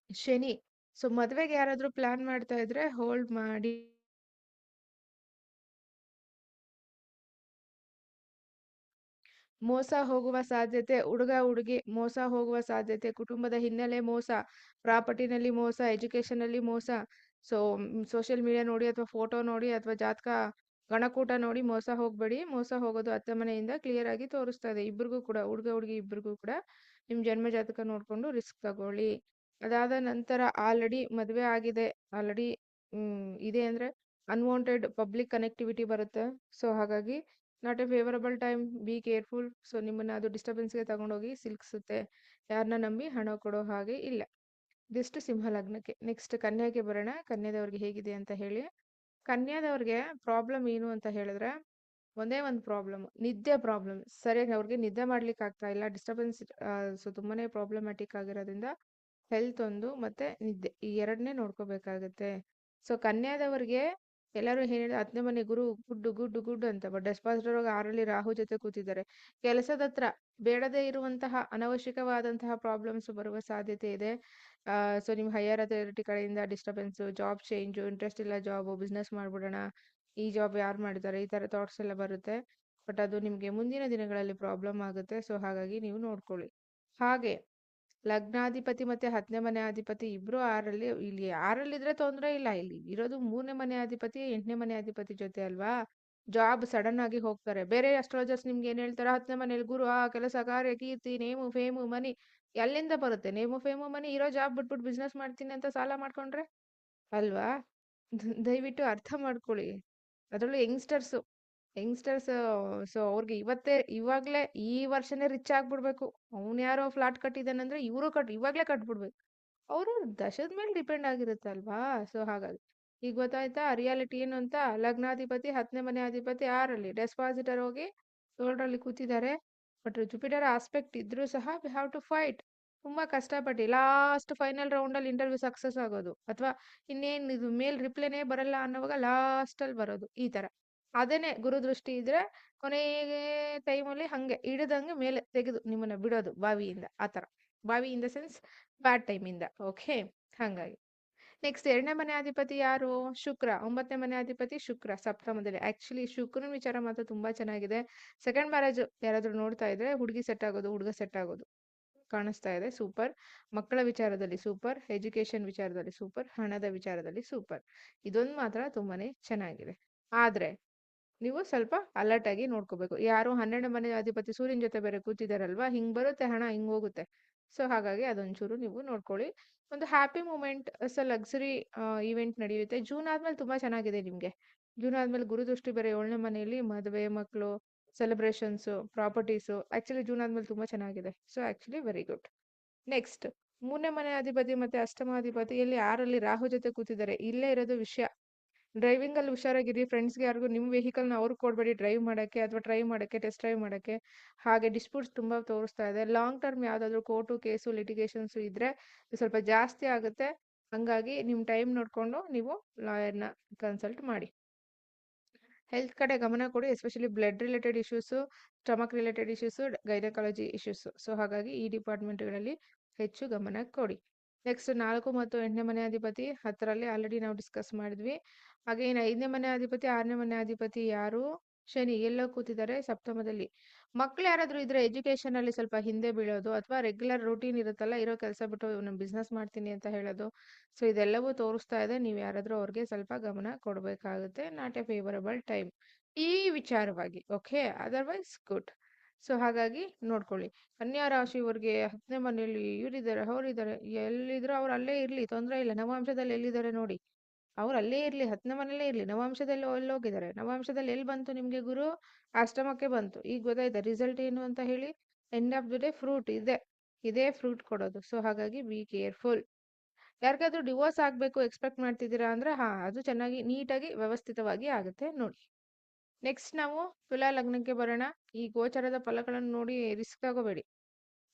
ಶನಿ. ಸೊ ಮದ್ವೆಗೆ ಯಾರಾದ್ರೂ ಪ್ಲಾನ್ ಮಾಡ್ತಾ ಇದ್ರೆ ಹೋಲ್ಡ್ ಮಾಡಿ. ಮೋಸ ಹೋಗುವ ಸಾಧ್ಯತೆ, ಹುಡುಗ ಹುಡುಗಿ ಮೋಸ ಹೋಗುವ ಸಾಧ್ಯತೆ, ಕುಟುಂಬದ ಹಿನ್ನೆಲೆ ಮೋಸ, ಪ್ರಾಪರ್ಟಿನಲ್ಲಿ ಮೋಸ, ಎಜುಕೇಶನ್ ಅಲ್ಲಿ ಮೋಸ. ಸೊ ಸೋಷಿಯಲ್ ಮೀಡಿಯಾ ನೋಡಿ ಅಥವಾ ಫೋಟೋ ನೋಡಿ ಅಥವಾ ಜಾತಕ ಗಣಕೂಟ ನೋಡಿ ಮೋಸ ಹೋಗ್ಬೇಡಿ. ಮೋಸ ಹೋಗೋದು 10 ಮನೆಯಿಂದ ಕ್ಲಿಯರ್ ಆಗಿ ತೋರಿಸ್ತಾ ಇದೆ. ಇಬ್ರಿಗೂ ಕೂಡ, ಹುಡುಗ ಹುಡುಗಿ ಇಬ್ರಿಗೂ ಕೂಡ ನಿಮ್ ಜನ್ಮ ಜಾತಕ ನೋಡ್ಕೊಂಡು ರಿಸ್ಕ್ ತಗೊಳ್ಳಿ. ಅದಾದ ನಂತರ ಆಲ್ರೆಡಿ ಮದುವೆ ಆಗಿದೆ, ಆಲ್ರೆಡಿ ಇದೆ ಅಂದ್ರೆ ಅನ್ವಾಂಟೆಡ್ ಪಬ್ಲಿಕ್ ಕನೆಕ್ಟಿವಿಟಿ ಬರುತ್ತೆ. ಸೊ ಹಾಗಾಗಿ not A favourable time, be careful. So ನಿಮ್ಮನ್ನ ಅದು ಡಿಸ್ಟರ್ಬೆನ್ಸ್ಗೆ ತಗೊಂಡೋಗಿ ಸಿಲುಕಿಸುತ್ತೆ. ಯಾರನ್ನ ನಂಬಿ ಹಣ ಕೊಡೋ ಹಾಗೆ ಇಲ್ಲ. ಇದಿಷ್ಟು ಸಿಂಹ ಲಗ್ನಕ್ಕೆ. ನೆಕ್ಸ್ಟ್ ಕನ್ಯಾಗೆ ಬರೋಣ. ಕನ್ಯಾದವ್ರಿಗೆ ಹೇಗಿದೆ ಅಂತ ಹೇಳಿ. ಕನ್ಯಾದವ್ರಿಗೆ ಪ್ರಾಬ್ಲಮ್ ಏನು ಅಂತ ಹೇಳಿದ್ರೆ, ಒಂದೇ ಒಂದು ಪ್ರಾಬ್ಲಮ್, ನಿದ್ದೆ ಪ್ರಾಬ್ಲಮ್. ಸರಿಯಾಗಿ ಅವ್ರಿಗೆ ನಿದ್ದೆ ಮಾಡ್ಲಿಕ್ಕೆ ಆಗ್ತಾ ಇಲ್ಲ, ಡಿಸ್ಟರ್ಬೆನ್ಸ್. ಸೊ ತುಂಬಾನೇ ಪ್ರಾಬ್ಲಮ್ಯಾಟಿಕ್ ಆಗಿರೋದ್ರಿಂದ ಹೆಲ್ತ್ ಒಂದು ಮತ್ತೆ ನಿದ್ದೆ ಈ ಎರಡನ್ನೇ ನೋಡ್ಕೋಬೇಕಾಗತ್ತೆ. ಸೊ ಕನ್ಯಾದವರಿಗೆ ಎಲ್ಲರೂ ಹೇಳಿದ 10ನೇ ಮನೆ ಗುರು ಗುಡ್ಡು ಗುಡ್ಡು ಗುಡ್ಡು ಅಂತ, ಬಟ್ ಡೆಸ್ಪಾಸಿಟರ್ 6ರಲ್ಲಿ ರಾಹು ಜೊತೆ ಕೂತಿದ್ದಾರೆ. ಕೆಲಸದ ಹತ್ರ ಬೇಡದೇ ಇರುವಂತಹ ಅನವಶ್ಯಕವಾದಂತಹ ಪ್ರಾಬ್ಲಮ್ಸ್ ಬರುವ ಸಾಧ್ಯತೆ ಇದೆ. ಸೊ ನಿಮ್ ಹೈಯರ್ ಅಥಾರಿಟಿ ಕಡೆಯಿಂದ ಡಿಸ್ಟರ್ಬೆನ್ಸ್, ಜಾಬ್ ಚೇಂಜ್, ಇಂಟ್ರೆಸ್ಟ್ ಇಲ್ಲ ಜಾಬ್, ಬಿಸ್ನೆಸ್ ಮಾಡ್ಬಿಡೋಣ, ಈ ಜಾಬ್ ಯಾರು ಮಾಡಿದ್ದಾರೆ, ಈ ತರ ಥಾಟ್ಸ್ ಎಲ್ಲ ಬರುತ್ತೆ. ಬಟ್ ಅದು ನಿಮ್ಗೆ ಮುಂದಿನ ದಿನಗಳಲ್ಲಿ ಪ್ರಾಬ್ಲಮ್ ಆಗುತ್ತೆ. ಸೊ ಹಾಗಾಗಿ ನೀವು ನೋಡ್ಕೊಳ್ಳಿ. ಹಾಗೆ ಲಗ್ನಾಧಿಪತಿ ಮತ್ತೆ 10ನೇ ಮನೆ ಅಧಿಪತಿ ಇಬ್ರು 6ರಲ್ಲಿ, ಇಲ್ಲಿ 6ರಲ್ಲಿದ್ರೆ ತೊಂದ್ರೆ ಇಲ್ಲ. ಇಲ್ಲಿ ಇರೋದು 3ನೇ ಮನೆ ಅಧಿಪತಿ 8ನೇ ಮನೆ ಅಧಿಪತಿ ಜೊತೆ ಅಲ್ವಾ. ಜಾಬ್ ಸಡನ್ ಆಗಿ ಹೋಗ್ತಾರೆ. ಬೇರೆ ಅಸ್ಟ್ರಾಲಜರ್ಸ್ ನಿಮ್ಗೆ ಏನ್ ಹೇಳ್ತಾರೆ, 10ನೇ ಮನೇಲಿ ಗುರು, ಕೆಲಸ, ಕಾರ್ಯ, ಕೀರ್ತಿ, ನೇಮು, ಫೇಮು, ಮನಿ. ಎಲ್ಲಿಂದ ಬರುತ್ತೆ ನೇಮು, ಫೇಮು, ಮನಿ? ಇರೋ ಜಾಬ್ ಬಿಟ್ಬಿಟ್ಟು ಬಿಸ್ನೆಸ್ ಮಾಡ್ತೀನಿ ಅಂತ ಸಾಲ ಮಾಡ್ಕೊಂಡ್ರೆ ಅಲ್ವಾ. ದಯವಿಟ್ಟು ಅರ್ಥ ಮಾಡ್ಕೊಳ್ಳಿ. ಅದ್ರಲ್ಲೂ ಯಂಗ್ಸ್ಟರ್ಸ್. ಸೊ ಅವ್ರಿಗೆ ಇವಾಗ್ಲೇ ಈ ವರ್ಷನೇ ರಿಚ್ ಆಗ್ಬಿಡ್ಬೇಕು. ಅವ್ನ್ ಯಾರೋ ಫ್ಲಾಟ್ ಕಟ್ಟಿದಾನಂದ್ರೆ ಇವರು ಇವಾಗ್ಲೇ ಕಟ್ಬಿಡ್ಬೇಕು. ಅವರು ದಶದ ಮೇಲೆ ಡಿಪೆಂಡ್ ಆಗಿರುತ್ತೆ ಅಲ್ವಾ. ಸೊ ಹಾಗಾಗಿ ಈಗ ಗೊತ್ತಾಯ್ತಾ ರಿಯಾಲಿಟಿ ಏನು ಅಂತ. ಲಗ್ನಾಧಿಪತಿ 10ನೇ ಮನೆ ಅಧಿಪತಿ 6ರಲ್ಲಿ, ಡೆಸ್ಪಾಸಿಟರ್ ಹೋಗಿ 7ರಲ್ಲಿ ಕೂತಿದ್ದಾರೆ. ಬಟ್ ಜುಪಿಟರ್ ಆಸ್ಪೆಕ್ಟ್ ಇದ್ರೂ ಸಹ ವಿ ಹ್ಯಾವ್ ಟು ಫೈಟ್. ತುಂಬಾ ಕಷ್ಟಪಟ್ಟು ಲಾಸ್ಟ್ ಫೈನಲ್ ರೌಂಡ್ ಅಲ್ಲಿ ಇಂಟರ್ವ್ಯೂ ಸಕ್ಸಸ್ ಆಗೋದು, ಅಥವಾ ಇನ್ನೇನ್ ಇದು ಮೇಲ್ ರಿಪ್ಲೈನೇ ಬರಲ್ಲ ಅನ್ನೋವಾಗ ಲಾಸ್ಟ್ ಅಲ್ಲಿ ಬರೋದು, ಈ ತರ. ಅದೇನೆ ಗುರು ದೃಷ್ಟಿ ಇದ್ರೆ ಕೊನೆಗೆ ಟೈಮಲ್ಲಿ ಹಂಗೆ ಹಿಡಿದಂಗೆ ಮೇಲೆ ತೆಗೆದು ನಿಮ್ಮನ್ನ ಬಿಡೋದು ಬಾವಿಯಿಂದ, ಆತರ. ಬಾವಿ ಇನ್ ದ ಸೆನ್ಸ್ ಬ್ಯಾಡ್ ಟೈಮಿಂದ. ಓಕೆ, ಹಂಗಾಗಿ ನೆಕ್ಸ್ಟ್ 2ನೇ ಮನೆ ಅಧಿಪತಿ ಯಾರು? ಶುಕ್ರ. 9ನೇ ಮನೆ ಅಧಿಪತಿ ಶುಕ್ರ ಸಪ್ತಮದಲ್ಲಿ. ಆಕ್ಚುಲಿ ಶುಕ್ರನ ವಿಚಾರ ಮಾತ್ರ ತುಂಬಾ ಚೆನ್ನಾಗಿದೆ. ಸೆಕೆಂಡ್ ಮ್ಯಾರೇಜ್ ಯಾರಾದ್ರೂ ನೋಡ್ತಾ ಇದ್ರೆ ಹುಡುಗಿ ಸೆಟ್ ಆಗೋದು, ಹುಡುಗ ಸೆಟ್ ಆಗೋದು ಕಾಣಿಸ್ತಾ ಇದೆ. ಸೂಪರ್. ಮಕ್ಕಳ ವಿಚಾರದಲ್ಲಿ ಸೂಪರ್, ಎಜುಕೇಶನ್ ವಿಚಾರದಲ್ಲಿ ಸೂಪರ್, ಹಣದ ವಿಚಾರದಲ್ಲಿ ಸೂಪರ್. ಇದೊಂದು ಮಾತ್ರ ತುಂಬಾನೇ ಚೆನ್ನಾಗಿದೆ. ಆದ್ರೆ ನೀವು ಸ್ವಲ್ಪ ಅಲರ್ಟ್ ಆಗಿ ನೋಡ್ಕೋಬೇಕು. ಯಾರು 12ನೇ ಮನೆ ಅಧಿಪತಿ ಸೂರ್ಯನ ಜೊತೆ ಬೇರೆ ಕೂತಿದಾರಲ್ವಾ, ಹಿಂಗ್ ಬರುತ್ತೆ ಹಣ, ಹಿಂಗ್ ಹೋಗುತ್ತೆ. ಸೊ ಹಾಗಾಗಿ ಅದೊಂಚೂರು ನೀವು ನೋಡ್ಕೊಳ್ಳಿ. ಒಂದು ಹ್ಯಾಪಿ ಮೂಮೆಂಟ್, ಲಕ್ಸುರಿ ಇವೆಂಟ್ ನಡೆಯುತ್ತೆ. ಜೂನ್ ಆದ್ಮೇಲೆ ತುಂಬಾ ಚೆನ್ನಾಗಿದೆ ನಿಮ್ಗೆ. ಜೂನ್ ಆದ್ಮೇಲೆ ಗುರುದೃಷ್ಟಿ ಬೇರೆ 7ನೇ ಮನೆಯಲ್ಲಿ, ಮದುವೆ, ಮಕ್ಕಳು, ಸೆಲೆಬ್ರೇಷನ್ಸ್, ಪ್ರಾಪರ್ಟೀಸು. ಆಕ್ಚುಲಿ ಜೂನ್ ಆದ್ಮೇಲೆ ತುಂಬಾ ಚೆನ್ನಾಗಿದೆ. So actually very good. Next 3ನೇ ಮನೆ ಅಧಿಪತಿ ಮತ್ತೆ ಅಷ್ಟಮಾಧಿಪತಿಯಲ್ಲಿ 6ರಲ್ಲಿ ರಾಹು ಜೊತೆ ಕೂತಿದ್ದಾರೆ. ಇಲ್ಲೇ ಇರೋದು ವಿಷಯ. ಡ್ರೈವಿಂಗ್ ಅಲ್ಲಿ ಹುಷಾರಾಗಿರಿ. ಫ್ರೆಂಡ್ಸ್ಗೆ ಯಾರಿಗೂ ನಿಮ್ಮ ವೆಹಿಕಲ್ನ ಅವ್ರಿಗೆ ಕೊಡಬೇಡಿ ಡ್ರೈವ್ ಮಾಡಕ್ಕೆ, ಅಥವಾ ಟ್ರೈ ಮಾಡಕ್ಕೆ, ಟೆಸ್ಟ್ ಡ್ರೈವ್ ಮಾಡಕ್ಕೆ. ಹಾಗೆ ಡಿಸ್ಪ್ಯೂಟ್ಸ್ ತುಂಬಾ ತೋರಿಸ್ತಾ ಇದೆ. ಲಾಂಗ್ ಟರ್ಮ್ ಯಾವ್ದಾದ್ರು ಕೋರ್ಟು ಕೇಸು ಲಿಟಿಗೇಷನ್ಸ್ ಇದ್ರೆ ಇದು ಸ್ವಲ್ಪ ಜಾಸ್ತಿ ಆಗುತ್ತೆ. ಹಂಗಾಗಿ ನಿಮ್ ಟೈಮ್ ನೋಡ್ಕೊಂಡು ನೀವು ಲಾಯರ್ನ ಕನ್ಸಲ್ಟ್ ಮಾಡಿ. ಹೆಲ್ತ್ ಕಡೆ ಗಮನ ಕೊಡಿ, especially blood related issues, stomach related issues, gynaecology issues. So ಹಾಗಾಗಿ ಈ ಡಿಪಾರ್ಟ್ಮೆಂಟ್ಗಳಲ್ಲಿ ಹೆಚ್ಚು ಗಮನ ಕೊಡಿ. ನೆಕ್ಸ್ಟ್ 4 ಮತ್ತು 8ನೇ ಮನೆ ಅಧಿಪತಿ 10ರಲ್ಲಿ ಆಲ್ರೆಡಿ ನಾವು ಡಿಸ್ಕಸ್ ಮಾಡಿದ್ವಿ. ಹಾಗೆ ಇನ್ನು 5ನೇ ಮನೆ ಅಧಿಪತಿ 6ನೇ ಮನೆ ಅಧಿಪತಿ ಯಾರು? ಶನಿ. ಎಲ್ಲೋ ಕೂತಿದ್ದಾರೆ ಸಪ್ತಮದಲ್ಲಿ. ಮಕ್ಳು ಯಾರಾದ್ರೂ ಇದ್ರೆ ಎಜುಕೇಶನ್ ಅಲ್ಲಿ ಸ್ವಲ್ಪ ಹಿಂದೆ ಬೀಳೋದು, ಅಥವಾ ರೆಗ್ಯುಲರ್ ರೂಟೀನ್ ಇರುತ್ತಲ್ಲ, ಇರೋ ಕೆಲಸ ಬಿಟ್ಟು ನಾನು ಬಿಸ್ನೆಸ್ ಮಾಡ್ತೀನಿ ಅಂತ ಹೇಳೋದು. ಸೊ ಇದೆಲ್ಲವೂ ತೋರಿಸ್ತಾ ಇದೆ. ನೀವು ಯಾರಾದ್ರೂ ಅವ್ರಿಗೆ ಸ್ವಲ್ಪ ಗಮನ ಕೊಡಬೇಕಾಗುತ್ತೆ. ನಾಟ್ ಎ ಫೇವರಬಲ್ ಟೈಮ್ ಈ ವಿಚಾರವಾಗಿ. Okay, otherwise good. ಸೊ ಹಾಗಾಗಿ ನೋಡ್ಕೊಳ್ಳಿ. ಕನ್ಯಾ ರಾಶಿಯವರಿಗೆ 10ನೇ ಮನೆಯಲ್ಲಿ ಇವರಿದ್ದಾರೆ, ಅವರಿದ್ದಾರೆ. ಎಲ್ಲಿದ್ರು ಅವ್ರು ಅಲ್ಲೇ ಇರ್ಲಿ, ತೊಂದರೆ ಇಲ್ಲ. ನವಾಂಶದಲ್ಲಿ ಎಲ್ಲಿದ್ದಾರೆ ನೋಡಿ, ಅವ್ರು ಅಲ್ಲೇ ಇರ್ಲಿ, 10ನೇ ಮನೇಲೇ ಇರ್ಲಿ. ನವಾಂಶದಲ್ಲಿ ಎಲ್ಲೋಗಿದ್ದಾರೆ? ನವಾಂಶದಲ್ಲಿ ಎಲ್ಲಿ ಬಂತು ನಿಮ್ಗೆ ಗುರು? ಅಷ್ಟಮಕ್ಕೆ ಬಂತು. ಈಗ ಗೊತ್ತಾಯ್ತಾ ರಿಸಲ್ಟ್ ಏನು ಅಂತ ಹೇಳಿ? End of the day fruit ಇದೇ ಫ್ರೂಟ್ ಕೊಡೋದು. ಸೊ ಹಾಗಾಗಿ ಬಿ ಕೇರ್ಫುಲ್. ಯಾರಿಗಾದ್ರೂ ಡಿವೋರ್ಸ್ ಆಗ್ಬೇಕು ಎಕ್ಸ್ಪೆಕ್ಟ್ ಮಾಡ್ತಿದ್ದೀರಾ ಅಂದ್ರೆ ಅದು ಚೆನ್ನಾಗಿ ನೀಟಾಗಿ ವ್ಯವಸ್ಥಿತವಾಗಿ ಆಗುತ್ತೆ ನೋಡಿ. ನೆಕ್ಸ್ಟ್ ನಾವು ತುಲಾ ಲಗ್ನಕ್ಕೆ ಬರೋಣ. ಈ ಗೋಚರದ ಫಲಗಳನ್ನು ನೋಡಿ ರಿಸ್ಕ್ ತಗೋಬೇಡಿ.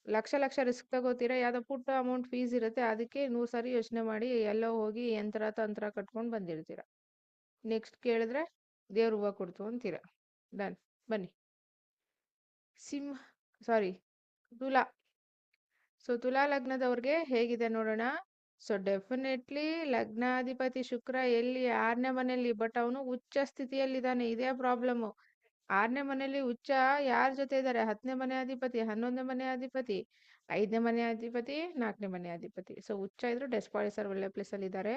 ಲಕ್ಷ ಲಕ್ಷ ರಿಸ್ಕ್ ತಗೋತೀರಾ, ಯಾವ್ದೋ ಪುಟ್ಟ ಅಮೌಂಟ್ ಫೀಸ್ ಇರುತ್ತೆ, ಅದಕ್ಕೆ 100 ಸಾರಿ ಯೋಚನೆ ಮಾಡಿ ಎಲ್ಲೋ ಹೋಗಿ ಯಂತ್ರ ತಂತ್ರ ಕಟ್ಕೊಂಡು ಬಂದಿರ್ತೀರ. ನೆಕ್ಸ್ಟ್ ಕೇಳಿದ್ರೆ ದೇವ್ರ ಹೂವ ಕೊಡ್ತು ಅಂತೀರ. ಡನ್. ಬನ್ನಿ ಸಿಂಹ, ಸಾರಿ, ತುಲಾ. ಸೊ ತುಲಾ ಲಗ್ನದವ್ರಿಗೆ ಹೇಗಿದೆ ನೋಡೋಣ. ಸೊ ಡೆಫಿನೆಟ್ಲಿ ಲಗ್ನಾಧಿಪತಿ ಶುಕ್ರ ಎಲ್ಲಿ? 6ನೇ ಮನೆಯಲ್ಲಿ. ಬಟ್ ಅವನು ಉಚ್ಚ ಸ್ಥಿತಿಯಲ್ಲಿದ್ದಾನೆ. ಇದೇ ಪ್ರಾಬ್ಲಮ್. 6ನೇ ಮನೆಯಲ್ಲಿ ಉಚ್ಚ ಯಾರ ಜೊತೆ ಇದ್ದಾರೆ? 10ನೇ ಮನೆ ಅಧಿಪತಿ, 11ನೇ ಮನೆ ಅಧಿಪತಿ, 5ನೇ ಮನೆ ಅಧಿಪತಿ, 4ನೇ ಮನೆ ಅಧಿಪತಿ. ಸೊ ಉಚ್ಚ ಇದ್ರು ಡೆಸ್ಪಾಯಿಸರ್ ಒಳ್ಳೆ ಪ್ಲೇಸ್ ಅಲ್ಲಿ ಇದ್ದಾರೆ.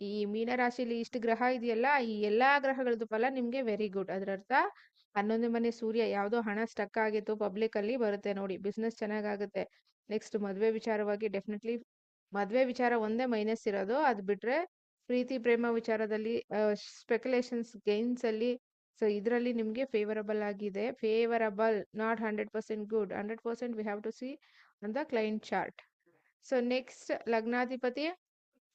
ಈ ಮೀನರಾಶಿಲಿ ಇಷ್ಟು ಗ್ರಹ ಇದೆಯಲ್ಲ, ಈ ಎಲ್ಲಾ ಗ್ರಹಗಳದ್ದು ಫಲ ನಿಮ್ಗೆ ವೆರಿ ಗುಡ್. ಅದರರ್ಥ 11ನೇ ಮನೆ ಸೂರ್ಯ, ಯಾವ್ದೋ ಹಣ ಸ್ಟಕ್ ಆಗಿತ್ತು ಪಬ್ಲಿಕ್ ಅಲ್ಲಿ, ಬರುತ್ತೆ ನೋಡಿ. ಬಿಸ್ನೆಸ್ ಚೆನ್ನಾಗಾಗುತ್ತೆ. ನೆಕ್ಸ್ಟ್ ಮದ್ವೆ ವಿಚಾರವಾಗಿ ಡೆಫಿನೆಟ್ಲಿ ಮದ್ವೆ ವಿಚಾರ ಒಂದೇ ಮೈನಸ್ ಇರೋದು. ಅದ್ ಬಿಟ್ರೆ ಪ್ರೀತಿ ಪ್ರೇಮ ವಿಚಾರದಲ್ಲಿ, ಸ್ಪೆಕ್ಯುಲೇಷನ್ಸ್ ಗೇನ್ಸ್ ಅಲ್ಲಿ ಸೊ ಇದರಲ್ಲಿ ನಿಮಗೆ ಫೇವರಬಲ್ ಆಗಿದೆ. Favourable, not 100% good. 100% we have to see on the client chart. So next ಲಗ್ನಾಧಿಪತಿ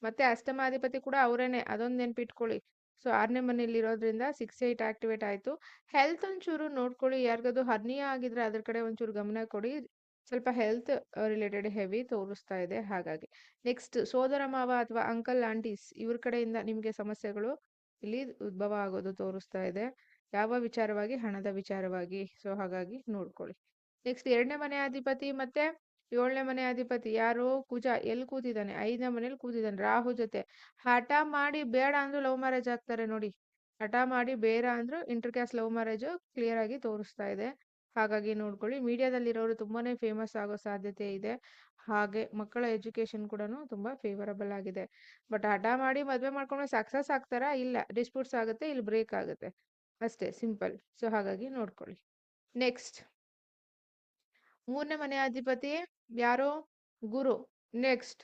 ಮತ್ತೆ ಅಷ್ಟಮಾಧಿಪತಿ ಕೂಡ ಅವರೇನೆ, ಅದೊಂದು ನೆನ್ಪಿಟ್ಕೊಳ್ಳಿ. ಸೊ 6ನೇ ಮನೇಲಿ ಇರೋದ್ರಿಂದ 6-8 ಆಕ್ಟಿವೇಟ್ ಆಯ್ತು. ಹೆಲ್ತ್ ಒಂಚೂರು ನೋಡ್ಕೊಳ್ಳಿ, ಯಾರಿಗದು ಹರ್ನಿಯ ಆಗಿದ್ರೆ ಅದ್ರ ಕಡೆ ಒಂಚೂರು ಗಮನ ಕೊಡಿ. ಸ್ವಲ್ಪ ಹೆಲ್ತ್ ರಿಲೇಟೆಡ್ ಹೆವಿ ತೋರಿಸ್ತಾ ಇದೆ ಹಾಗಾಗಿ. ನೆಕ್ಸ್ಟ್ ಸೋದರ ಮಾವ ಅಥವಾ ಅಂಕಲ್ ಆಂಟೀಸ್ ಇವ್ರ ಕಡೆಯಿಂದ ನಿಮಗೆ ಸಮಸ್ಯೆಗಳು ಇಲ್ಲಿ ಉದ್ಭವ ಆಗೋದು ತೋರಿಸ್ತಾ ಇದೆ. ಯಾವ ವಿಚಾರವಾಗಿ? ಹಣದ ವಿಚಾರವಾಗಿ. ಸೊ ಹಾಗಾಗಿ ನೋಡ್ಕೊಳ್ಳಿ. ನೆಕ್ಸ್ಟ್ 2ನೇ ಮನೆ ಅಧಿಪತಿ ಮತ್ತೆ 7ನೇ ಮನೆ ಅಧಿಪತಿ ಯಾರು? ಕುಜ ಎಲ್ಲಿ ಕೂತಿದ್ದಾನೆ? 5ನೇ ಮನೇಲಿ ಕೂತಿದ್ದಾನೆ ರಾಹು ಜೊತೆ. ಹಠ ಮಾಡಿ ಬೇಡ ಅಂದ್ರೂ ಲವ್ ಮ್ಯಾರೇಜ್ ಆಗ್ತಾರೆ ನೋಡಿ. ಹಠ ಮಾಡಿ ಬೇಡ ಅಂದ್ರೂ inter caste love marriage clear ಆಗಿ ತೋರಿಸ್ತಾ ಇದೆ. ಹಾಗಾಗಿ ನೋಡ್ಕೊಳ್ಳಿ. ಮೀಡಿಯಾದಲ್ಲಿರೋರು ತುಂಬಾನೇ ಫೇಮಸ್ ಆಗೋ ಸಾಧ್ಯತೆ ಇದೆ. ಹಾಗೆ ಮಕ್ಕಳ ಎಜುಕೇಶನ್ ಕೂಡ ತುಂಬಾ ಫೇವರಬಲ್ ಆಗಿದೆ. ಬಟ್ ಹಠ ಮಾಡಿ ಮದ್ವೆ ಮಾಡ್ಕೊಂಡ್ರೆ ಸಕ್ಸಸ್ ಆಗ್ತಾರಾ? ಇಲ್ಲ, ಡಿಸ್ಪ್ಯೂಟ್ಸ್ ಆಗುತ್ತೆ, ಇಲ್ಲಿ ಬ್ರೇಕ್ ಆಗುತ್ತೆ ಅಷ್ಟೇ, ಸಿಂಪಲ್. ಸೊ ಹಾಗಾಗಿ ನೋಡ್ಕೊಳ್ಳಿ. ನೆಕ್ಸ್ಟ್ 3ನೇ ಮನೆ ಅಧಿಪತಿ ಯಾರು? ಗುರು. ನೆಕ್ಸ್ಟ್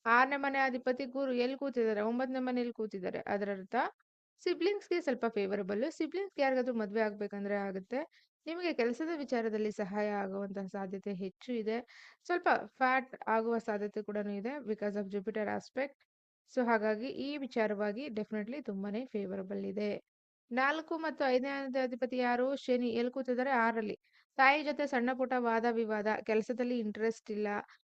6ನೇ ಮನೆ ಅಧಿಪತಿ ಗುರು ಎಲ್ಲಿ ಕೂತಿದ್ದಾರೆ? 9ನೇ ಮನೆಯಲ್ಲಿ ಕೂತಿದ್ದಾರೆ. ಅದರ ಅರ್ಥ ಸಿಬ್ಲಿಂಗ್ಸ್ಗೆ ಸ್ವಲ್ಪ ಫೇವರಬಲ್. ಸಿಬ್ಲಿಂಗ್ಸ್ ಯಾರಿಗಾದ್ರೂ ಮದುವೆ ಆಗ್ಬೇಕಂದ್ರೆ ಆಗುತ್ತೆ. ನಿಮಗೆ ಕೆಲಸದ ವಿಚಾರದಲ್ಲಿ ಸಹಾಯ ಆಗುವಂತಹ ಸಾಧ್ಯತೆ ಹೆಚ್ಚು ಇದೆ. ಸ್ವಲ್ಪ ಫ್ಯಾಟ್ ಆಗುವ ಸಾಧ್ಯತೆ ಕೂಡ ಇದೆ because of Jupiter aspect. So ಹಾಗಾಗಿ ಈ ವಿಚಾರವಾಗಿ ಡೆಫಿನೆಟ್ಲಿ ತುಂಬಾನೇ ಫೇವರಬಲ್ ಇದೆ. 4 ಮತ್ತು 5ನೇ ಅಧಿಪತಿ ಯಾರು? ಶನಿ ಎಲ್ಲಿ ಕೂತಿದ್ದಾರೆ? 6ರಲ್ಲಿ. ತಾಯಿ ಜೊತೆ ಸಣ್ಣ ಪುಟ್ಟ ವಾದ ವಿವಾದ, ಕೆಲಸದಲ್ಲಿ ಇಂಟ್ರೆಸ್ಟ್ ಇಲ್ಲ,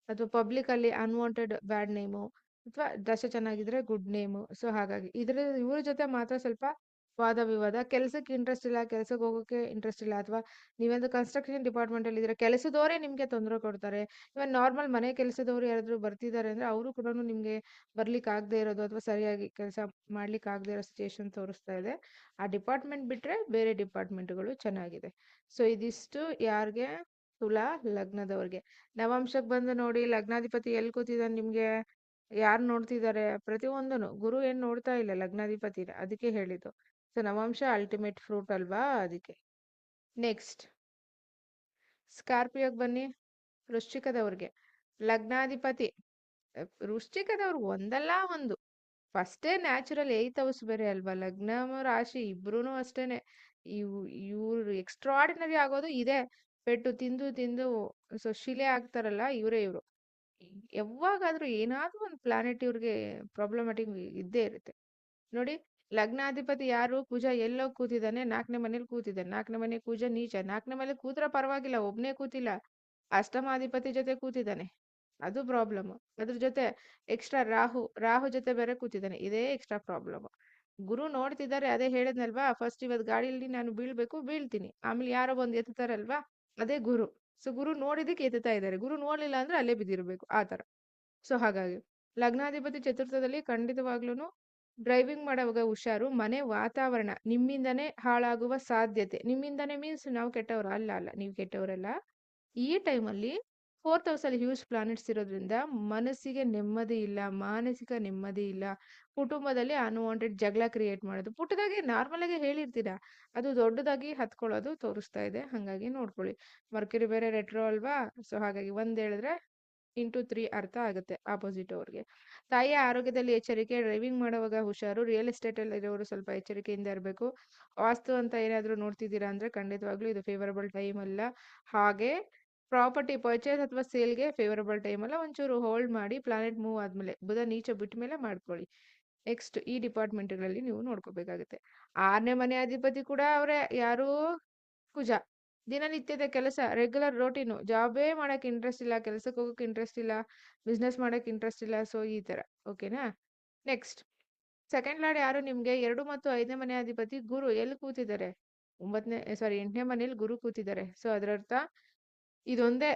ಅಥವಾ ಪಬ್ಲಿಕ್ ಅಲ್ಲಿ ಅನ್ವಾಂಟೆಡ್ ಬ್ಯಾಡ್ ನೇಮು, ಅಥವಾ ದಶ ಚೆನ್ನಾಗಿದ್ರೆ ಗುಡ್ ನೇಮು. ಸೊ ಹಾಗಾಗಿ ಇವ್ರ ಜೊತೆ ಮಾತ್ರ ಸ್ವಲ್ಪ ವಾದ ವಿವಾದ. ಕೆಲಸಕ್ಕೆ ಇಂಟ್ರೆಸ್ಟ್ ಇಲ್ಲ, ಕೆಲಸಕ್ಕೆ ಹೋಗೋಕೆ ಇಂಟ್ರೆಸ್ಟ್ ಇಲ್ಲ, ಅಥವಾ ನೀವೊಂದು ಕನ್ಸ್ಟ್ರಕ್ಷನ್ ಡಿಪಾರ್ಟ್ಮೆಂಟ್ ಅಲ್ಲಿ ಇದ್ರೆ ಕೆಲಸದವರೇ ನಿಮ್ಗೆ ತೊಂದರೆ ಕೊಡ್ತಾರೆ. ಇವನ್ ನಾರ್ಮಲ್ ಮನೆ ಕೆಲಸದವ್ರು ಯಾರಾದ್ರೂ ಬರ್ತಿದ್ದಾರೆ ಅಂದ್ರೆ ಅವರು ಕೂಡ ನಿಮ್ಗೆ ಬರ್ಲಿಕ್ಕೆ ಆಗದೆ ಇರೋದು ಅಥವಾ ಸರಿಯಾಗಿ ಕೆಲಸ ಮಾಡ್ಲಿಕ್ಕೆ ಆಗದೆ ಇರೋ ಸಿಚುಯೇಷನ್ ತೋರಿಸ್ತಾ ಇದೆ. ಆ ಡಿಪಾರ್ಟ್ಮೆಂಟ್ ಬಿಟ್ರೆ ಬೇರೆ ಡಿಪಾರ್ಟ್ಮೆಂಟ್ಗಳು ಚೆನ್ನಾಗಿದೆ. ಸೊ ಇದಿಷ್ಟು ಯಾರಿಗೆ? ತುಲಾ ಲಗ್ನದವ್ರಿಗೆ. ನವಾಂಶಕ್ಕೆ ಬಂದು ನೋಡಿ, ಲಗ್ನಾಧಿಪತಿ ಎಲ್ಲಿ ಕೂತಿದ್ದಾನೆ ನಿಮ್ಗೆ? ಯಾರು ನೋಡ್ತಿದ್ದಾರೆ? ಪ್ರತಿಯೊಂದನು ಗುರು ಏನ್ ನೋಡ್ತಾ ಇಲ್ಲ ಲಗ್ನಾಧಿಪತಿನ, ಅದಕ್ಕೆ ಹೇಳಿದ್ದು. ಸೊ ನವಾಂಶ ಅಲ್ಟಿಮೇಟ್ ಫ್ರೂಟ್ ಅಲ್ವಾ, ಅದಕ್ಕೆ. ನೆಕ್ಸ್ಟ್ ಸ್ಕಾರ್ಪಿಯೋಗೆ ಬನ್ನಿ. ವೃಶ್ಚಿಕದವ್ರಿಗೆ ಲಗ್ನಾಧಿಪತಿ ವೃಶ್ಚಿಕದವ್ರಿಗೆ ಒಂದಲ್ಲ ಒಂದು ಫಸ್ಟೇ ನ್ಯಾಚುರಲ್ 8th ಹೌಸ್ ಬೇರೆ ಅಲ್ವಾ, ಲಗ್ನ ರಾಶಿ ಇಬ್ರು ಅಷ್ಟೇನೆ. ಇವ್ರು ಎಕ್ಸ್ಟ್ರಾರ್ಡಿನರಿ ಆಗೋದು ಇದೆ. ಪೆಟ್ಟು ತಿಂದು ತಿಂದು ಸೊ ಶಿಲೆ ಆಗ್ತಾರಲ್ಲ, ಇವ್ರು ಯಾವಾಗಾದ್ರೂ ಏನಾದ್ರೂ ಒಂದು ಪ್ಲಾನೆಟ್ ಇವ್ರಿಗೆ ಪ್ರಾಬ್ಲಮ್ಯಾಟಿಕ್ ಇದ್ದೇ ಇರುತ್ತೆ ನೋಡಿ. ಲಗ್ನಾಧಿಪತಿ ಯಾರು? ಕುಜ ಎಲ್ಲೋ ಕೂತಿದ್ದಾನೆ? 4ನೇ ಮನೇಲಿ ಕೂತಿದ್ದಾನೆ. 4ನೇ ಮನೆ ಕುಜ ನೀಚ. 4ನೇ ಮನೇಲಿ ಕೂತ್ರ ಪರವಾಗಿಲ್ಲ, ಒಬ್ನೇ ಕೂತಿಲ್ಲ, ಅಷ್ಟಮಾಧಿಪತಿ ಜೊತೆ ಕೂತಿದ್ದಾನೆ, ಅದು ಪ್ರಾಬ್ಲಮ್. ಅದ್ರ ಜೊತೆ ಎಕ್ಸ್ಟ್ರಾ ರಾಹು ಜೊತೆ ಬೇರೆ ಕೂತಿದ್ದಾನೆ, ಇದೇ ಎಕ್ಸ್ಟ್ರಾ ಪ್ರಾಬ್ಲಮ್. ಗುರು ನೋಡ್ತಿದ್ದಾರೆ, ಅದೇ ಹೇಳಿದ್ನಲ್ವಾ, ಫಸ್ಟ್ ಇವತ್ತು ಗಾಡಿಯಲ್ಲಿ ನಾನು ಬೀಳ್ಬೇಕು, ಬೀಳ್ತೀನಿ, ಆಮೇಲೆ ಯಾರೋ ಬಂದು ಎತ್ತಾರಲ್ವಾ, ಅದೇ ಗುರು. ಸೊ ಗುರು ನೋಡಿದಕ್ಕೆ ಎತ್ತುತ್ತಾ ಇದ್ದಾರೆ, ಗುರು ನೋಡ್ಲಿಲ್ಲ ಅಂದ್ರೆ ಅಲ್ಲೇ ಬಿದ್ದಿರ್ಬೇಕು, ಆ ತರ. ಸೊ ಹಾಗಾಗಿ ಲಗ್ನಾಧಿಪತಿ ಚತುರ್ಥದಲ್ಲಿ ಖಂಡಿತವಾಗ್ಲೂ ಡ್ರೈವಿಂಗ್ ಮಾಡುವಾಗ ಹುಷಾರು. ಮನೆ ವಾತಾವರಣ ನಿಮ್ಮಿಂದನೇ ಹಾಳಾಗುವ ಸಾಧ್ಯತೆ. ನಿಮ್ಮಿಂದನೇ ಮೀನ್ಸ್ ನಾವು ಕೆಟ್ಟವ್ರ ಅಲ್ಲ, ನೀವು ಕೆಟ್ಟವರಲ್ಲ. ಈ ಟೈಮಲ್ಲಿ 4th ಹೌಸಲ್ಲಿ ಹ್ಯೂಜ್ ಪ್ಲಾನೆಟ್ಸ್ ಇರೋದ್ರಿಂದ ಮನಸ್ಸಿಗೆ ನೆಮ್ಮದಿ ಇಲ್ಲ, ಮಾನಸಿಕ ನೆಮ್ಮದಿ ಇಲ್ಲ. ಕುಟುಂಬದಲ್ಲಿ ಅನ್ವಾಂಟೆಡ್ ಜಗಳ ಕ್ರಿಯೇಟ್ ಮಾಡೋದು, ಪುಟ್ಟದಾಗಿ ನಾರ್ಮಲ್ ಆಗಿ ಹೇಳಿರ್ತೀರಾ, ಅದು ದೊಡ್ಡದಾಗಿ ಹತ್ಕೊಳ್ಳೋದು ತೋರಿಸ್ತಾ ಇದೆ. ಹಾಗಾಗಿ ನೋಡ್ಕೊಳ್ಳಿ. ಮರ್ಕ್ಯುರಿ ಬೇರೆ ರೆಟ್ರೋ ಅಲ್ವಾ, ಸೊ ಹಾಗಾಗಿ ಒಂದ್ ಹೇಳಿದ್ರೆ ಇಂಟು 3 ಅರ್ಥ ಆಗುತ್ತೆ ಆಪೋಸಿಟ್ ಅವ್ರಿಗೆ. ತಾಯಿಯ ಆರೋಗ್ಯದಲ್ಲಿ ಎಚ್ಚರಿಕೆ. ಡ್ರೈವಿಂಗ್ ಮಾಡುವಾಗ ಹುಷಾರು. ರಿಯಲ್ ಎಸ್ಟೇಟ್ ಅಲ್ಲಿ ಇರೋರು ಸ್ವಲ್ಪ ಎಚ್ಚರಿಕೆಯಿಂದ ಇರಬೇಕು. ವಾಸ್ತು ಅಂತ ಏನಾದ್ರೂ ನೋಡ್ತಿದ್ದೀರಾ ಅಂದ್ರೆ ಖಂಡಿತವಾಗ್ಲೂ ಇದು ಫೇವರಬಲ್ ಟೈಮ್ ಅಲ್ಲ. ಹಾಗೆ ಪ್ರಾಪರ್ಟಿ ಪರ್ಚೇಸ್ ಅಥವಾ ಸೇಲ್ಗೆ ಫೇವರಬಲ್ ಟೈಮ್ ಅಲ್ಲ, ಒಂಚೂರು ಹೋಲ್ಡ್ ಮಾಡಿ. ಪ್ಲಾನೆಟ್ ಮೂವ್ ಆದ್ಮೇಲೆ, ಬುಧ ನೀಚ ಬಿಟ್ಟ ಮೇಲೆ ಮಾಡ್ಕೊಳ್ಳಿ. ನೆಕ್ಸ್ಟ್ ಈ ಡಿಪಾರ್ಟ್ಮೆಂಟ್ಗಳಲ್ಲಿ ನೀವು ನೋಡ್ಕೋಬೇಕಾಗುತ್ತೆ. 6ನೇ ಮನೆ ಅಧಿಪತಿ ಕೂಡ ಅವರೇ, ಯಾರು? ಕುಜ. ದಿನನಿತ್ಯದ ಕೆಲಸ, ರೆಗ್ಯುಲರ್ ರೋಟೀನು, ಜಾಬೇ ಮಾಡಕ್ ಇಂಟ್ರೆಸ್ಟ್ ಇಲ್ಲ, ಕೆಲಸಕ್ಕೆ ಹೋಗಕ್ಕೆ ಇಂಟ್ರೆಸ್ಟ್ ಇಲ್ಲ, ಬಿಸ್ನೆಸ್ ಮಾಡಕ್ ಇಂಟ್ರೆಸ್ಟ್ ಇಲ್ಲ. ಸೊ ಈ ತರ, ಓಕೆನಾ? ನೆಕ್ಸ್ಟ್ ಸೆಕೆಂಡ್ ಲಾರ್ಡ್ ಯಾರು ನಿಮ್ಗೆ? 2 ಮತ್ತು 5ನೇ ಮನೆ ಅಧಿಪತಿ ಗುರು ಎಲ್ಲಿ ಕೂತಿದ್ದಾರೆ? 8ನೇ ಮನೇಲಿ ಗುರು ಕೂತಿದ್ದಾರೆ. ಸೊ ಅದರರ್ಥ ಇದೊಂದೇ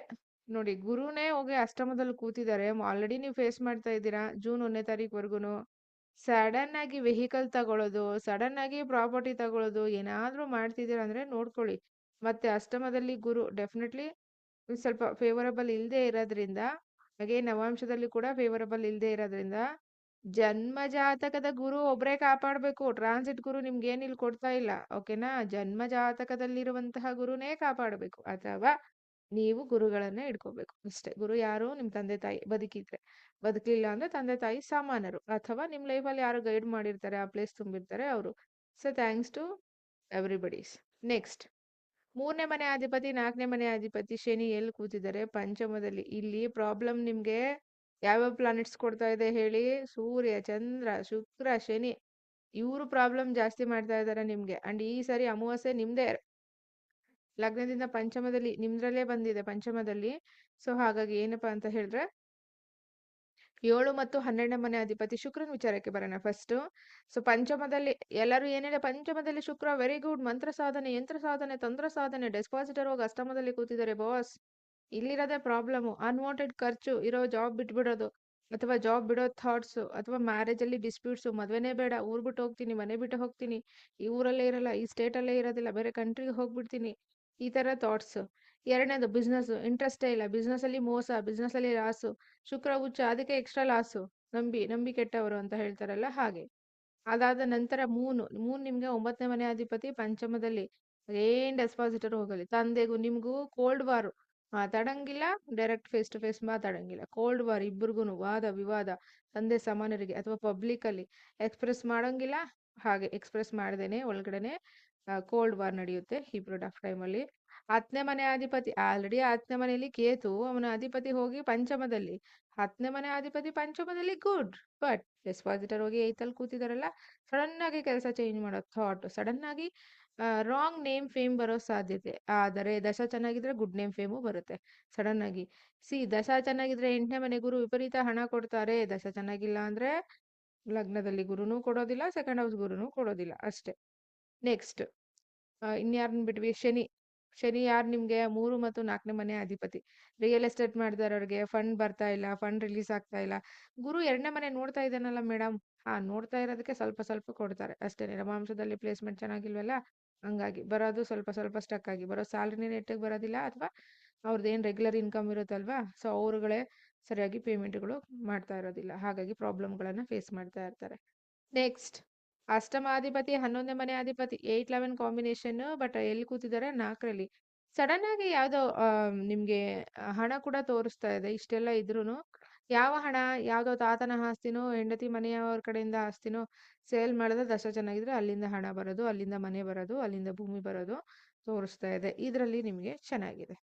ನೋಡಿ, ಗುರುನೇ ಹೋಗಿ ಅಷ್ಟಮದಲ್ಲಿ ಕೂತಿದ್ದಾರೆ. ಆಲ್ರೆಡಿ ನೀವು ಫೇಸ್ ಮಾಡ್ತಾ ಇದ್ದೀರಾ ಜೂನ್ 1ನೇ ತಾರೀಕುವರೆಗೂ. ಸಡನ್ ಆಗಿ ವೆಹಿಕಲ್ ತಗೊಳ್ಳೋದು, ಸಡನ್ ಆಗಿ ಪ್ರಾಪರ್ಟಿ ತಗೊಳ್ಳೋದು, ಏನಾದ್ರೂ ಮಾಡ್ತಿದ್ದೀರಾ ಅಂದ್ರೆ ನೋಡ್ಕೊಳ್ಳಿ. ಮತ್ತೆ ಅಷ್ಟಮದಲ್ಲಿ ಗುರು ಡೆಫಿನೆಟ್ಲಿ ಸ್ವಲ್ಪ ಫೇವರಬಲ್ ಇಲ್ಲದೆ ಇರೋದ್ರಿಂದ, ಹಾಗೆ ನವಾಂಶದಲ್ಲಿ ಕೂಡ ಫೇವರಬಲ್ ಇಲ್ಲದೆ ಇರೋದ್ರಿಂದ ಜನ್ಮ ಜಾತಕದ ಗುರು ಒಬ್ರೇ ಕಾಪಾಡಬೇಕು. ಟ್ರಾನ್ಸಿಟ್ ಗುರು ನಿಮ್ಗೆ ಏನಿಲ್ ಕೊಡ್ತಾ ಇಲ್ಲ, ಓಕೆನಾ? ಜನ್ಮ ಜಾತಕದಲ್ಲಿರುವಂತಹ ಗುರುನೇ ಕಾಪಾಡಬೇಕು, ಅಥವಾ ನೀವು ಗುರುಗಳನ್ನೇ ಇಟ್ಕೋಬೇಕು ಅಷ್ಟೇ. ಗುರು ಯಾರು? ನಿಮ್ ತಂದೆ ತಾಯಿ ಬದುಕಿದ್ರೆ. ಬದುಕಲಿಲ್ಲ ಅಂದ್ರೆ ತಂದೆ ತಾಯಿ ಸಮಾನರು, ಅಥವಾ ನಿಮ್ ಲೈಫಲ್ಲಿ ಯಾರು ಗೈಡ್ ಮಾಡಿರ್ತಾರೆ, ಆ ಪ್ಲೇಸ್ ತುಂಬಿರ್ತಾರೆ ಅವರು. So thanks to everybody's. Next, 3ನೇ ಮನೆ ಅಧಿಪತಿ 4ನೇ ಮನೆ ಅಧಿಪತಿ ಶನಿ ಎಲ್ಲಿ ಕೂತಿದ್ದಾರೆ? ಪಂಚಮದಲ್ಲಿ. ಇಲ್ಲಿ ಪ್ರಾಬ್ಲಮ್ ನಿಮ್ಗೆ ಯಾವ್ಯಾವ ಪ್ಲಾನೆಟ್ಸ್ ಕೊಡ್ತಾ ಇದೆ ಹೇಳಿ? ಸೂರ್ಯ, ಚಂದ್ರ, ಶುಕ್ರ, ಶನಿ. ಇವರು ಪ್ರಾಬ್ಲಮ್ ಜಾಸ್ತಿ ಮಾಡ್ತಾ ಇದ್ದಾರೆ ನಿಮ್ಗೆ. ಅಂಡ್ ಈ ಸರಿ ಅಮಾವಾಸ್ಯೆ ನಿಮ್ದೇ ಲಗ್ನದಿಂದ ಪಂಚಮದಲ್ಲಿ, ನಿಮ್ದ್ರಲ್ಲೇ ಬಂದಿದೆ ಪಂಚಮದಲ್ಲಿ. ಸೊ ಹಾಗಾಗಿ ಏನಪ್ಪಾ ಅಂತ ಹೇಳಿದ್ರೆ, 7 ಮತ್ತು 12ನೇ ಮನೆ ಅಧಿಪತಿ ಶುಕ್ರನ ವಿಚಾರಕ್ಕೆ ಬರೋಣ ಫಸ್ಟ್. ಸೊ ಪಂಚಮದಲ್ಲಿ ಎಲ್ಲರೂ ಏನಿದೆ, ಪಂಚಮದಲ್ಲಿ ಶುಕ್ರ ವೆರಿ ಗುಡ್, ಮಂತ್ರ ಸಾಧನೆ, ಯಂತ್ರ ಸಾಧನೆ, ತಂತ್ರ ಸಾಧನೆ, ಡೆಸ್ಪಾಸಿಟರ್ ಹೋಗಿ ಅಷ್ಟಮದಲ್ಲಿ ಕೂತಿದ್ದಾರೆ ಬಾಸ್. ಇಲ್ಲಿರೋದೇ ಪ್ರಾಬ್ಲಮ್. ಅನ್ವಾಂಟೆಡ್ ಖರ್ಚು, ಇರೋ ಜಾಬ್ ಬಿಟ್ಬಿಡೋದು, ಅಥವಾ ಜಾಬ್ ಬಿಡೋ ಥಾಟ್ಸ್, ಅಥವಾ ಮ್ಯಾರೇಜ್ ಅಲ್ಲಿ ಡಿಸ್ಪ್ಯೂಟ್ಸ್, ಮದ್ವೆನೇ ಬೇಡ, ಊರ್ ಬಿಟ್ಟು ಹೋಗ್ತೀನಿ, ಮನೆ ಬಿಟ್ಟು ಹೋಗ್ತೀನಿ, ಈ ಊರಲ್ಲೇ ಇರಲ್ಲ, ಈ ಸ್ಟೇಟ್ ಅಲ್ಲೇ ಇರೋದಿಲ್ಲ, ಬೇರೆ ಕಂಟ್ರಿಗೆ ಹೋಗ್ಬಿಡ್ತೀನಿ, ಈ ತರ ಥಾಟ್ಸ್. ಎರಡನೇದು ಬಿಸ್ನೆಸ್, ಇಂಟ್ರೆಸ್ಟೇ ಇಲ್ಲ, ಬಿಸ್ನೆಸ್ ಅಲ್ಲಿ ಮೋಸ, ಬಿಸ್ನೆಸ್ ಅಲ್ಲಿ ಲಾಸು, ಶುಕ್ರ ಉಚ್ಚ, ಅದಕ್ಕೆ ಎಕ್ಸ್ಟ್ರಾ ಲಾಸು, ನಂಬಿ ಕೆಟ್ಟವರು ಅಂತ ಹೇಳ್ತಾರಲ್ಲ ಹಾಗೆ. ಅದಾದ ನಂತರ ಮೂನ್ ನಿಮ್ಗೆ 9ನೇ ಮನೆ ಅಧಿಪತಿ ಪಂಚಮದಲ್ಲಿ. ಏನ್ ಡೆಸ್ಪಾಸಿಟರ್ ಹೋಗಲಿ, ತಂದೆಗೂ ನಿಮ್ಗೂ ಕೋಲ್ಡ್ ವಾರ್, ಮಾತಾಡಂಗಿಲ್ಲ, ಡೈರೆಕ್ಟ್ ಫೇಸ್ ಟು ಫೇಸ್ ಮಾತಾಡಂಗಿಲ್ಲ, ಕೋಲ್ಡ್ ವಾರ್, ಇಬ್ಬರಿಗೂ ವಾದ ವಿವಾದ, ತಂದೆ ಸಮಾನರಿಗೆ ಅಥವಾ ಪಬ್ಲಿಕ್ ಅಲ್ಲಿ ಎಕ್ಸ್ಪ್ರೆಸ್ ಮಾಡಂಗಿಲ್ಲ, ಹಾಗೆ ಎಕ್ಸ್ಪ್ರೆಸ್ ಮಾಡ್ದೇನೆ ಒಳಗಡೆನೆ ಕೋಲ್ಡ್ ವಾರ್ ನಡೆಯುತ್ತೆ ಈ ಪೀರಿಯಡ್ ಆಫ್ ಟೈಮ್ ಅಲ್ಲಿ. 10ನೇ ಮನೆ ಅಧಿಪತಿ ಆಲ್ರೆಡಿ 10ನೇ ಮನೆಯಲ್ಲಿ ಕೇತು, ಅವನ ಅಧಿಪತಿ ಹೋಗಿ ಪಂಚಮದಲ್ಲಿ. 10ನೇ ಮನೆ ಅಧಿಪತಿ ಪಂಚಮದಲ್ಲಿ ಗುಡ್, ಬಟ್ ಡೆಸ್ಪಾಸಿಟರ್ ಹೋಗಿ 8 ಅಲ್ಲಿ ಕೂತಿದಾರಲ್ಲ, ಸಡನ್ ಆಗಿ ಕೆಲಸ ಚೇಂಜ್ ಮಾಡೋ ಥಾಟ್, ಸಡನ್ ಆಗಿ ರಾಂಗ್ ನೇಮ್ ಫೇಮ್ ಬರೋ ಸಾಧ್ಯತೆ. ಆದರೆ ದಶ ಚೆನ್ನಾಗಿದ್ರೆ ಗುಡ್ ನೇಮ್ ಫೇಮು ಬರುತ್ತೆ ಸಡನ್ ಆಗಿ. ದಶ ಚೆನ್ನಾಗಿದ್ರೆ 8ನೇ ಮನೆ ಗುರು ವಿಪರೀತ ಹಣ ಕೊಡ್ತಾರೆ. ದಶ ಚೆನ್ನಾಗಿಲ್ಲ ಅಂದ್ರೆ ಲಗ್ನದಲ್ಲಿ ಗುರುನು ಕೊಡೋದಿಲ್ಲ, ಸೆಕೆಂಡ್ ಹೌಸ್ ಗುರುನು ಕೊಡೋದಿಲ್ಲ ಅಷ್ಟೇ. ನೆಕ್ಸ್ಟ್, ಇನ್ಯಾರನ್ನ ಬಿಟ್ವಿ? ಶನಿ ಯಾರು ನಿಮ್ಗೆ 3 ಮತ್ತು 4ನೇ ಮನೆ ಅಧಿಪತಿ. ರಿಯಲ್ ಎಸ್ಟೇಟ್ ಮಾಡ್ತಾ ಇರೋರಿಗೆ ಫಂಡ್ ಬರ್ತಾ ಇಲ್ಲ, ಫಂಡ್ ರಿಲೀಸ್ ಆಗ್ತಾ ಇಲ್ಲ. ಗುರು 2ನೇ ಮನೆ ನೋಡ್ತಾ ಇದ್ದಾನಲ್ಲ ಮೇಡಮ್, ನೋಡ್ತಾ ಇರೋದಕ್ಕೆ ಸ್ವಲ್ಪ ಸ್ವಲ್ಪ ಕೊಡ್ತಾರೆ ಅಷ್ಟೇನೆ. ನವಾಂಶದಲ್ಲಿ ಪ್ಲೇಸ್ಮೆಂಟ್ ಚೆನ್ನಾಗಿಲ್ವಲ್ಲ, ಹಂಗಾಗಿ ಬರೋದು ಸ್ವಲ್ಪ ಸ್ವಲ್ಪ ಸ್ಟಕ್ ಆಗಿ ಬರೋ ಸ್ಯಾಲ್ರಿನೇ ನೆಟ್ಟಿಗೆ ಬರೋದಿಲ್ಲ, ಅಥವಾ ಅವ್ರದ್ದೇನು ರೆಗ್ಯುಲರ್ ಇನ್ಕಮ್ ಇರುತ್ತಲ್ವಾ, ಸೊ ಅವ್ರುಗಳೇ ಸರಿಯಾಗಿ ಪೇಮೆಂಟ್ಗಳು ಮಾಡ್ತಾ ಇರೋದಿಲ್ಲ, ಹಾಗಾಗಿ ಪ್ರಾಬ್ಲಮ್ಗಳನ್ನ ಫೇಸ್ ಮಾಡ್ತಾ ಇರ್ತಾರೆ. ನೆಕ್ಸ್ಟ್, ಅಷ್ಟಮಾಧಿಪತಿ 11ನೇ ಮನೆ ಅಧಿಪತಿ 8-11 ಕಾಂಬಿನೇಷನ್, ಬಟ್ ಎಲ್ಲಿ ಕೂತಿದ್ದಾರೆ? 4ರಲ್ಲಿ. ಸಡನ್ ಆಗಿ ಯಾವ್ದೋ ನಿಮ್ಗೆ ಹಣ ಕೂಡ ತೋರಿಸ್ತಾ ಇದೆ. ಇಷ್ಟೆಲ್ಲ ಇದ್ರೂನು ಯಾವ ಹಣ? ಯಾವ್ದೋ ತಾತನ ಆಸ್ತಿನೋ, ಹೆಂಡತಿ ಮನೆಯವ್ರ ಕಡೆಯಿಂದ ಆಸ್ತಿನೋ ಸೇಲ್ ಮಾಡಿದ್ರೆ ದಶ ಚೆನ್ನಾಗಿದ್ರೆ ಅಲ್ಲಿಂದ ಹಣ ಬರೋದು, ಅಲ್ಲಿಂದ ಮನೆ ಬರೋದು, ಅಲ್ಲಿಂದ ಭೂಮಿ ಬರೋದು ತೋರಿಸ್ತಾ ಇದೆ. ಇದರಲ್ಲಿ ನಿಮ್ಗೆ ಚೆನ್ನಾಗಿದೆ.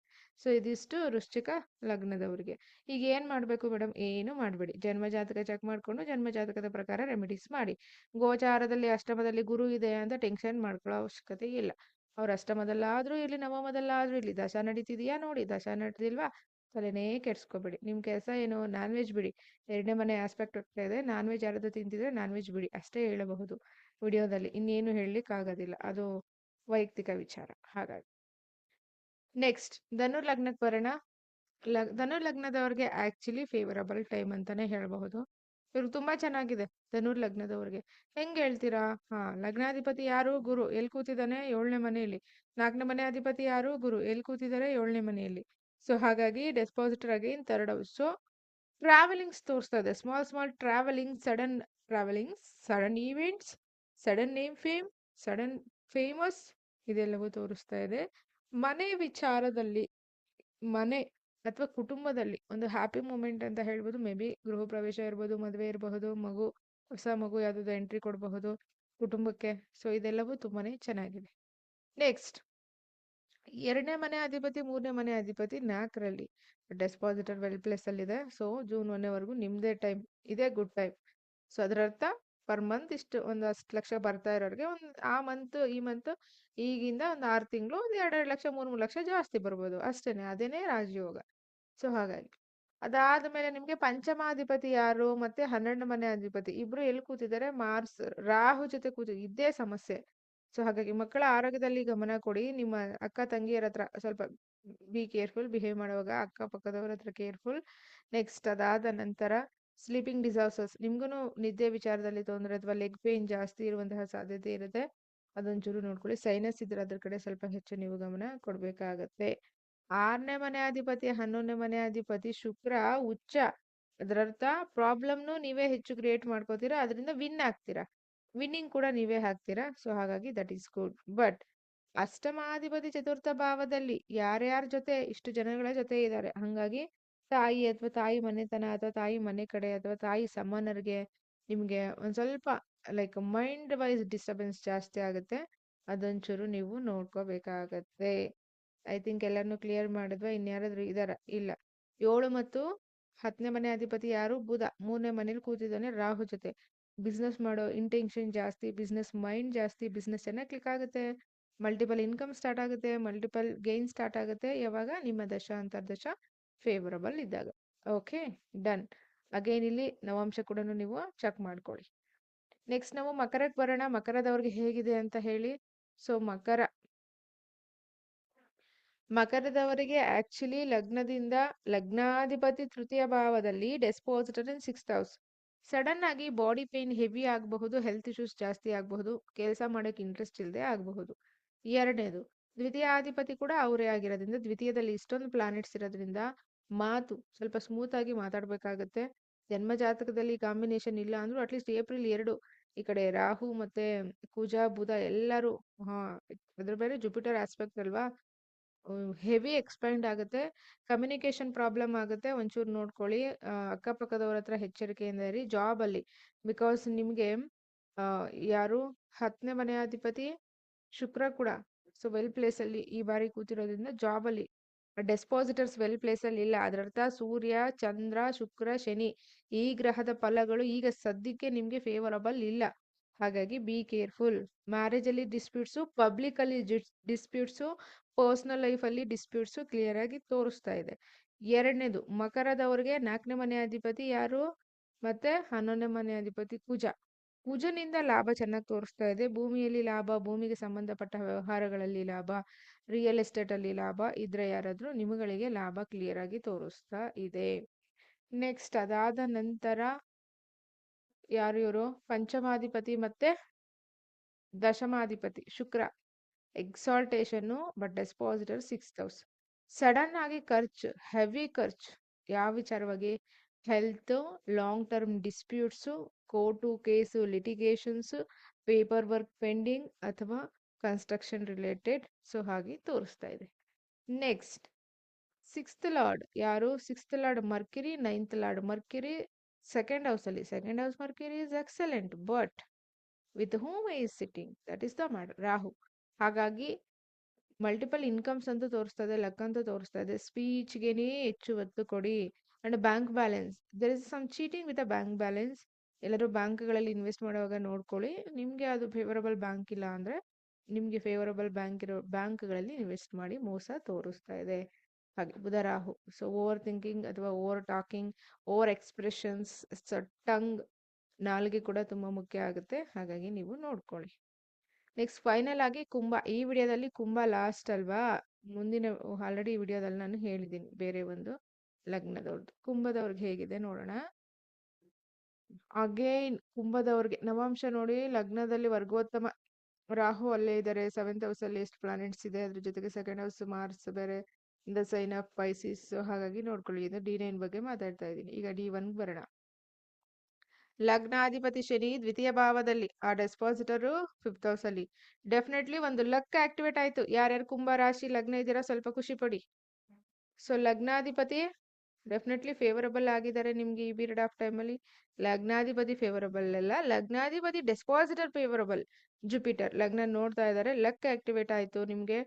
ಸೊ ಇದಿಷ್ಟು ವೃಶ್ಚಿಕ ಲಗ್ನದವ್ರಿಗೆ. ಈಗ ಏನ್ ಮಾಡ್ಬೇಕು ಮೇಡಮ್? ಏನು ಮಾಡ್ಬೇಡಿ, ಜನ್ಮ ಜಾತಕ ಚೆಕ್ ಮಾಡ್ಕೊಂಡು ಜನ್ಮ ಜಾತಕದ ಪ್ರಕಾರ ರೆಮಿಡೀಸ್ ಮಾಡಿ. ಗೋಚಾರದಲ್ಲಿ ಅಷ್ಟಮದಲ್ಲಿ ಗುರು ಇದೆ ಅಂತ ಟೆನ್ಷನ್ ಮಾಡ್ಕೊಳ್ಳೋ ಅವಶ್ಯಕತೆ ಇಲ್ಲ. ಅವ್ರ ಅಷ್ಟಮದಲ್ಲಾದ್ರೂ ಇರ್ಲಿ, ನವಮದಲ್ಲಾದ್ರೂ ಇರ್ಲಿ, ದಶ ನಡೀತಿದ್ಯಾ ನೋಡಿ, ದಶ ನಡೆದಿಲ್ವಾ ತಲೆನೇ ಕೆಡ್ಸ್ಕೊಬೇಡಿ. ನಿಮ್ ಕೆಲಸ ಏನು? ನಾನ್ ವೆಜ್ ಬಿಡಿ. 2ನೇ ಮನೆ ಆಸ್ಪೆಕ್ಟ್ ಹೋಗ್ತಾ ಇದೆ, ನಾನ್ ವೆಜ್ ಯಾರಾದ್ರೂ ತಿಂತಿದ್ರೆ ನಾನ್ ವೆಜ್ ಬಿಡಿ ಅಷ್ಟೇ ಹೇಳಬಹುದು ವಿಡಿಯೋದಲ್ಲಿ. ಇನ್ನೇನು ಹೇಳಲಿಕ್ಕೆ ಆಗೋದಿಲ್ಲ, ಅದು ವೈಯಕ್ತಿಕ ವಿಚಾರ. ಹಾಗಾಗಿ ನೆಕ್ಸ್ಟ್, ಧನುರ್ ಲಗ್ನಕ್ಕೆ ಬರೋಣ. ಧನುರ್ ಲಗ್ನದವ್ರಿಗೆ ಆಕ್ಚುಲಿ ಫೇವರಬಲ್ ಟೈಮ್ ಅಂತಾನೆ ಹೇಳಬಹುದು. ಇವ್ರು ತುಂಬಾ ಚೆನ್ನಾಗಿದೆ ಧನುರ್ ಲಗ್ನದವ್ರಿಗೆ. ಹೆಂಗ್ ಹೇಳ್ತೀರಾ? ಲಗ್ನಾಧಿಪತಿ ಯಾರು? ಗುರು. ಎಲ್ಲಿ ಕೂತಿದ್ದಾನೆ? 7ನೇ ಮನೆಯಲ್ಲಿ. 4ನೇ ಮನೆ ಅಧಿಪತಿ ಯಾರು? ಗುರು. ಎಲ್ಲಿ ಕೂತಿದ್ದಾರೆ? 7ನೇ ಮನೆಯಲ್ಲಿ. ಸೊ ಹಾಗಾಗಿ dispositor again 3rd house. So travellings ತೋರಿಸ್ತಾ ಇದೆ. Small travellings, sudden events, sudden name fame, sudden famous, ಇದೆಲ್ಲವೂ ತೋರಿಸ್ತಾ ಇದೆ. ಮನೆ ವಿಚಾರದಲ್ಲಿ, ಮನೆ ಅಥವಾ ಕುಟುಂಬದಲ್ಲಿ ಒಂದು ಹ್ಯಾಪಿ ಮೂಮೆಂಟ್ ಅಂತ ಹೇಳ್ಬೋದು. ಮೇ ಬಿ ಗೃಹ ಪ್ರವೇಶ ಇರ್ಬೋದು, ಮದುವೆ ಇರಬಹುದು, ಹೊಸ ಮಗು ಯಾವ್ದಾದ್ರು ಎಂಟ್ರಿ ಕೊಡಬಹುದು ಕುಟುಂಬಕ್ಕೆ. ಸೊ ಇದೆಲ್ಲವೂ ತುಂಬಾನೇ ಚೆನ್ನಾಗಿದೆ. ನೆಕ್ಸ್ಟ್, 2ನೇ ಮನೆ ಅಧಿಪತಿ 3ನೇ ಮನೆ ಅಧಿಪತಿ 4ರಲ್ಲಿ. ಡೆಸ್ಪಾಸಿಟರ್ ವೆಲ್ ಪ್ಲೇಸ್ ಅಲ್ಲಿದೆ. ಸೊ ಜೂನ್ 1ವರೆಗೂ ನಿಮ್ದೇ ಟೈಮ್ ಇದೆ, ಗುಡ್ ಟೈಮ್. ಸೊ ಅದರರ್ಥ ಪರ್ ಮಂತ್ ಇಷ್ಟು ಒಂದು 10 ಲಕ್ಷ ಬರ್ತಾ ಇರೋರಿಗೆ ಈ ಮಂತ್ ಈಗಿಂದ ಒಂದು 6 ತಿಂಗಳು ಒಂದು 2 ಲಕ್ಷ 3 ಲಕ್ಷ ಜಾಸ್ತಿ ಬರ್ಬೋದು ಅಷ್ಟೇನೆ. ಅದೇನೇ ರಾಜಯೋಗ. ಸೊ ಹಾಗಾಗಿ ಅದಾದ್ಮೇಲೆ ನಿಮ್ಗೆ ಪಂಚಮಾಧಿಪತಿ ಯಾರು? ಮತ್ತೆ 12ನೇ ಮನೆ ಅಧಿಪತಿ ಇಬ್ರು ಎಲ್ಲಿ ಕೂತಿದ್ದಾರೆ? ಮಾರ್ಸ್ ರಾಹು ಜೊತೆ ಇದ್ದೇ ಸಮಸ್ಯೆ. ಸೊ ಹಾಗಾಗಿ ಮಕ್ಕಳ ಆರೋಗ್ಯದಲ್ಲಿ ಗಮನ ಕೊಡಿ. ನಿಮ್ಮ ಅಕ್ಕ ತಂಗಿಯರ ಹತ್ರ ಸ್ವಲ್ಪ ಬಿ ಕೇರ್ಫುಲ್, ಬಿಹೇವ್ ಮಾಡುವಾಗ ಅಕ್ಕ ಪಕ್ಕದವ್ರ ಹತ್ರ ಕೇರ್ಫುಲ್. ನೆಕ್ಸ್ಟ್, ಅದಾದ ನಂತರ ಸ್ಲೀಪಿಂಗ್ ಡಿಸಾರ್ಡರ್ಸ್, ನಿಮ್ಗೂ ನಿದ್ದೆ ವಿಚಾರದಲ್ಲಿ ತೊಂದರೆ ಅಥವಾ ಲೆಗ್ ಪೇನ್ ಜಾಸ್ತಿ ಇರುವಂತಹ ಸಾಧ್ಯತೆ ಇರುತ್ತೆ. ಅದೊಂಚೂರು ನೋಡ್ಕೊಳ್ಳಿ. ಸೈನಸ್ ಇದ್ರೆ ಅದ್ರ ಕಡೆ ಸ್ವಲ್ಪ ಹೆಚ್ಚು ನೀವು ಗಮನ ಕೊಡ್ಬೇಕಾಗತ್ತೆ. 6ನೇ ಮನೆ ಅಧಿಪತಿ 11ನೇ ಮನೆ ಅಧಿಪತಿ ಶುಕ್ರ ಉಚ್ಚ. ಅದರರ್ಥ ಪ್ರಾಬ್ಲಮ್ನು ನೀವೇ ಹೆಚ್ಚು ಕ್ರಿಯೇಟ್ ಮಾಡ್ಕೋತೀರಾ, ಅದರಿಂದ ವಿನ್ ಆಗ್ತೀರಾ, ವಿನ್ನಿಂಗ್ ಕೂಡ ನೀವೇ ಹಾಕ್ತೀರಾ. ಸೊ ಹಾಗಾಗಿ ದಟ್ ಈಸ್ ಗುಡ್. ಬಟ್ ಅಷ್ಟಮಾಧಿಪತಿ ಚತುರ್ಥ ಭಾವದಲ್ಲಿ ಯಾರ್ಯಾರ ಜೊತೆ ಇಷ್ಟು ಜನಗಳ ಜೊತೆ ಇದ್ದಾರೆ, ಹಂಗಾಗಿ ತಾಯಿ ಅಥವಾ ತಾಯಿ ಮನೆತನ ಅಥವಾ ತಾಯಿ ಮನೆ ಕಡೆ ಅಥವಾ ತಾಯಿ ಸಮಾನರಿಗೆ ನಿಮ್ಗೆ ಒಂದ್ ಸ್ವಲ್ಪ ಲೈಕ್ ಮೈಂಡ್ ವೈಸ್ ಡಿಸ್ಟರ್ಬೆನ್ಸ್ ಜಾಸ್ತಿ ಆಗುತ್ತೆ. ಅದೊಂಚೂರು ನೀವು ನೋಡ್ಕೋಬೇಕಾಗತ್ತೆ. ಐ ಥಿಂಕ್ ಎಲ್ಲಾನು ಕ್ಲಿಯರ್ ಮಾಡಿದ್ವಾ? ಇನ್ಯಾರಾದ್ರೂ ಇದಾರ? ಇಲ್ಲ. 7 ಮತ್ತು 10ನೇ ಮನೆ ಅಧಿಪತಿ ಯಾರು? ಬುಧ. 3ನೇ ಮನೇಲಿ ಕೂತಿದ್ದಾನೆ ರಾಹು ಜೊತೆ. ಬಿಸ್ನೆಸ್ ಮಾಡೋ ಇಂಟೆನ್ಷನ್ ಜಾಸ್ತಿ, ಬಿಸ್ನೆಸ್ ಮೈಂಡ್ ಜಾಸ್ತಿ, ಬಿಸ್ನೆಸ್ ಚೆನ್ನಾಗಿ ಕ್ಲಿಕ್ ಆಗುತ್ತೆ, ಮಲ್ಟಿಪಲ್ ಇನ್ಕಮ್ ಸ್ಟಾರ್ಟ್ ಆಗುತ್ತೆ, ಮಲ್ಟಿಪಲ್ ಗೇನ್ ಸ್ಟಾರ್ಟ್ ಆಗುತ್ತೆ. ಯಾವಾಗ? ನಿಮ್ಮ ದಶ ಅಂತರ್ದಶ ಫೇವರಬಲ್ ಇದ್ದಾಗ. Okay, done. ಅಗೇನ್ ಇಲ್ಲಿ ನವಾಂಶ ಕೂಡ ನೀವು ಚೆಕ್ ಮಾಡ್ಕೊಳ್ಳಿ. ನೆಕ್ಸ್ಟ್ ನಾವು ಮಕರಕ್ಕೆ ಬರೋಣ. ಮಕರದವ್ರಿಗೆ ಹೇಗಿದೆ ಅಂತ ಹೇಳಿ. ಸೊ ಮಕರದವರಿಗೆ ಆಕ್ಚುಲಿ ಲಗ್ನದಿಂದ ಲಗ್ನಾಧಿಪತಿ ತೃತೀಯ ಭಾವದಲ್ಲಿ ಡೆಸ್ಪೋಸಿಟರ್ ಇನ್ 6th ಹೌಸ್. ಸಡನ್ ಆಗಿ ಬಾಡಿ ಪೇನ್ ಹೆವಿ ಆಗಬಹುದು, ಹೆಲ್ತ್ ಇಶ್ಯೂಸ್ ಜಾಸ್ತಿ ಆಗಬಹುದು, ಕೆಲಸ ಮಾಡೋಕೆ ಇಂಟ್ರೆಸ್ಟ್ ಇಲ್ಲದೆ ಆಗಬಹುದು. ಎರಡನೇದು, ದ್ವಿತೀಯಾಧಿಪತಿ ಕೂಡ ಅವರೇ ಆಗಿರೋದ್ರಿಂದ, ದ್ವಿತೀಯದಲ್ಲಿ ಇಷ್ಟೊಂದು ಪ್ಲಾನೆಟ್ಸ್ ಇರೋದ್ರಿಂದ ಮಾತು ಸ್ವಲ್ಪ ಸ್ಮೂತ್ ಆಗಿ ಮಾತಾಡಬೇಕಾಗತ್ತೆ. ಜನ್ಮ ಜಾತಕದಲ್ಲಿ ಕಾಂಬಿನೇಷನ್ ಇಲ್ಲ ಅಂದ್ರೂ ಅಟ್ಲೀಸ್ಟ್ ಏಪ್ರಿಲ್ 2 ಈ ಕಡೆ ರಾಹು ಮತ್ತೆ ಕುಜ ಬುಧ ಎಲ್ಲರೂ ಅದ್ರ ಬೇರೆ ಜುಪಿಟರ್ ಆಸ್ಪೆಕ್ಟ್ ಅಲ್ವಾ, ಹೆವಿ ಎಕ್ಸ್ಪೆಂಡ್ ಆಗುತ್ತೆ. ಕಮ್ಯುನಿಕೇಶನ್ ಪ್ರಾಬ್ಲಮ್ ಆಗುತ್ತೆ, ಒಂಚೂರು ನೋಡ್ಕೊಳ್ಳಿ. ಅಕ್ಕಪಕ್ಕದವ್ರ ಹತ್ರ ಎಚ್ಚರಿಕೆಯಿಂದ ಇರಿ. ಜಾಬ್ ಅಲ್ಲಿ ಬಿಕಾಸ್ ನಿಮ್ಗೆ ಯಾರು 10ನೇ ಮನೆಯಾಧಿಪತಿ ಶುಕ್ರ ಕೂಡ ಸೊ ವೆಲ್ ಪ್ಲೇಸ್ ಅಲ್ಲಿ ಈ ಬಾರಿ ಕೂತಿರೋದ್ರಿಂದ ಜಾಬ್ ಅಲ್ಲಿ ಡೆಸ್ಪಾಸಿಟರ್ಸ್ ವೆಲ್ ಪ್ಲೇಸ್ ಅಲ್ಲಿ ಇಲ್ಲ. ಅದರರ್ಥ ಸೂರ್ಯ ಚಂದ್ರ ಶುಕ್ರ ಶನಿ ಈ ಗ್ರಹದ ಫಲಗಳು ಈಗ ಸದ್ಯಕ್ಕೆ ನಿಮ್ಗೆ ಫೇವರಬಲ್ ಇಲ್ಲ. ಹಾಗಾಗಿ ಬಿ ಕೇರ್ಫುಲ್. ಮ್ಯಾರೇಜ್ ಅಲ್ಲಿ ಡಿಸ್ಪ್ಯೂಟ್ಸು, ಪಬ್ಲಿಕ್ ಅಲ್ಲಿ ಡಿಸ್ಪ್ಯೂಟ್ಸು, ಪರ್ಸನಲ್ ಲೈಫ್ ಅಲ್ಲಿ ಡಿಸ್ಪ್ಯೂಟ್ಸು ಕ್ಲಿಯರ್ ಆಗಿ ತೋರಿಸ್ತಾ ಇದೆ. ಎರಡನೇದು, ಮಕರದವ್ರಿಗೆ 4ನೇ ಮನೆ ಅಧಿಪತಿ ಯಾರು? ಮತ್ತೆ 11ನೇ ಮನೆ ಅಧಿಪತಿ ಕುಜ. ಕುಜನಿಂದ ಲಾಭ ಚೆನ್ನಾಗಿ ತೋರಿಸ್ತಾ ಇದೆ. ಭೂಮಿಯಲ್ಲಿ ಲಾಭ, ಭೂಮಿಗೆ ಸಂಬಂಧಪಟ್ಟ ವ್ಯವಹಾರಗಳಲ್ಲಿ ಲಾಭ, ರಿಯಲ್ ಎಸ್ಟೇಟ್ ಅಲ್ಲಿ ಲಾಭ ಇದ್ರೆ ಯಾರಾದ್ರೂ ನಿಮಗಳಿಗೆ ಲಾಭ ಕ್ಲಿಯರ್ ಆಗಿ ತೋರಿಸ್ತಾ ಇದೆ. ನೆಕ್ಸ್ಟ್ ಅದಾದ ನಂತರ ಯಾರು ಇವರು? ಪಂಚಮಾಧಿಪತಿ ಮತ್ತೆ ದಶಮಾಧಿಪತಿ Shukra. Exaltation but dispositor 6th house. Sudden ಆಗಿ ಖರ್ಚು, ಹೆವಿ ಖರ್ಚು. ಯಾವ ವಿಚಾರವಾಗಿ? Health, long term disputes, court case, litigations, paper work pending ಅಥವಾ ಕನ್ಸ್ಟ್ರಕ್ಷನ್ ರಿಲೇಟೆಡ್. ಸೊ ಹಾಗೆ ತೋರಿಸ್ತಾ ಇದೆ. ನೆಕ್ಸ್ಟ್ 6th ಲಾರ್ಡ್ ಯಾರು? 6th lord Mercury, 9th lord Mercury second house ಅಲ್ಲಿ. Second house Mercury is excellent, but with whom is sitting that is the Rahu. ಹಾಗಾಗಿ ಮಲ್ಟಿಪಲ್ ಇನ್ಕಮ್ಸ್ ಅಂತ ತೋರಿಸ್ತಾ ಇದೆ, ಲಕ್ ಅಂತ ತೋರಿಸ್ತಾ ಇದೆ. ಸ್ಪೀಚ್ಗೆನೇ ಹೆಚ್ಚು ಒತ್ತು ಕೊಡಿ. And bank balance, there is some cheating with a bank balance. ಎಲ್ಲರೂ ಬ್ಯಾಂಕ್ಗಳಲ್ಲಿ ಇನ್ವೆಸ್ಟ್ ಮಾಡುವಾಗ ನೋಡ್ಕೊಳ್ಳಿ. ನಿಮ್ಗೆ ಅದು ಫೇವರಬಲ್ ಬ್ಯಾಂಕ್ ಇಲ್ಲ ಅಂದ್ರೆ ನಿಮ್ಗೆ ಫೇವರಬಲ್ ಬ್ಯಾಂಕ್ ಇರೋ ಬ್ಯಾಂಕ್ಗಳಲ್ಲಿ ಇನ್ವೆಸ್ಟ್ ಮಾಡಿ. ಮೋಸ ತೋರಿಸ್ತಾ ಇದೆ. ಹಾಗೆ ಬುಧ ರಾಹು. ಸೊ ಓವರ್ ಥಿಂಕಿಂಗ್ ಅಥವಾ over talking, over expressions, tongue, ನಾಲ್ಗೆ ಕೂಡ ತುಂಬಾ ಮುಖ್ಯ ಆಗುತ್ತೆ. ಹಾಗಾಗಿ ನೀವು ನೋಡ್ಕೊಳ್ಳಿ. ನೆಕ್ಸ್ಟ್ ಫೈನಲ್ ಆಗಿ ಕುಂಭ. ಈ ವಿಡಿಯೋದಲ್ಲಿ ಕುಂಭ ಲಾಸ್ಟ್ ಅಲ್ವಾ, ಮುಂದಿನ ಆಲ್ರೆಡಿ ಈ ವಿಡಿಯೋದಲ್ಲಿ ನಾನು ಹೇಳಿದ್ದೀನಿ ಬೇರೆ ಒಂದು ಲಗ್ನದವ್ರದ್ದು. ಕುಂಭದವ್ರಿಗೆ ಹೇಗಿದೆ ನೋಡೋಣ. ಅಗೇನ್ ಕುಂಭದವ್ರಿಗೆ ನವಾಂಶ ನೋಡಿ. ಲಗ್ನದಲ್ಲಿ ವರ್ಗೋತ್ತಮ ರಾಹು ಅಲ್ಲೇ ಇದ್ದಾರೆ. 7th ಹೌಸ್ ಅಲ್ಲಿ ಎಷ್ಟು ಪ್ಲಾನೆಟ್ಸ್ ಇದೆ, ಅದ್ರ ಜೊತೆಗೆ ಸೆಕೆಂಡ್ ಹೌಸ್ ಮಾರ್ಸ್ ಬೇರೆ, ದ ಸೈನ್ ಆಫ್ ಪೈಸಿಸ್. ಹಾಗಾಗಿ ನೋಡ್ಕೊಳ್ಳಿ. ಇದು D9 ಬಗ್ಗೆ ಮಾತಾಡ್ತಾ ಇದ್ದೀನಿ. ಈಗ D1 ಬರೋಣ. ಲಗ್ನಾಧಿಪತಿ ಶನಿ ದ್ವಿತೀಯ ಭಾವದಲ್ಲಿ, ಆ ಡೆಸ್ಪಾಸಿಟರು 5th ಹೌಸ್ ಅಲ್ಲಿ. ಡೆಫಿನೆಟ್ಲಿ ಒಂದು ಲಕ್ ಆಕ್ಟಿವೇಟ್ ಆಯ್ತು. ಯಾರ್ಯಾರು ಕುಂಭ ರಾಶಿ ಲಗ್ನ ಇದ್ದೀರಾ ಸ್ವಲ್ಪ ಖುಷಿ ಪಡಿ. ಸೊ ಲಗ್ನಾಧಿಪತಿ ಡೆಫಿನೆಟ್ಲಿ ಫೇವರಬಲ್ ಆಗಿದ್ದಾರೆ ನಿಮ್ಗೆ ಈ ಪೀರಿಯಡ್ ಆಫ್ ಟೈಮ್ ಅಲ್ಲಿ. ಲಗ್ನಾಧಿಪತಿ ಫೇವರಬಲ್ ಅಲ್ಲ, ಲಗ್ನಾಧಿಪತಿ ಡೆಸ್ಪಾಸಿಟರ್ ಫೇವರಬಲ್. ಜುಪಿಟರ್ ಲಗ್ನ ನೋಡ್ತಾ ಇದ್ದಾರೆ, ಲಕ್ ಆಕ್ಟಿವೇಟ್ ಆಯ್ತು ನಿಮ್ಗೆ.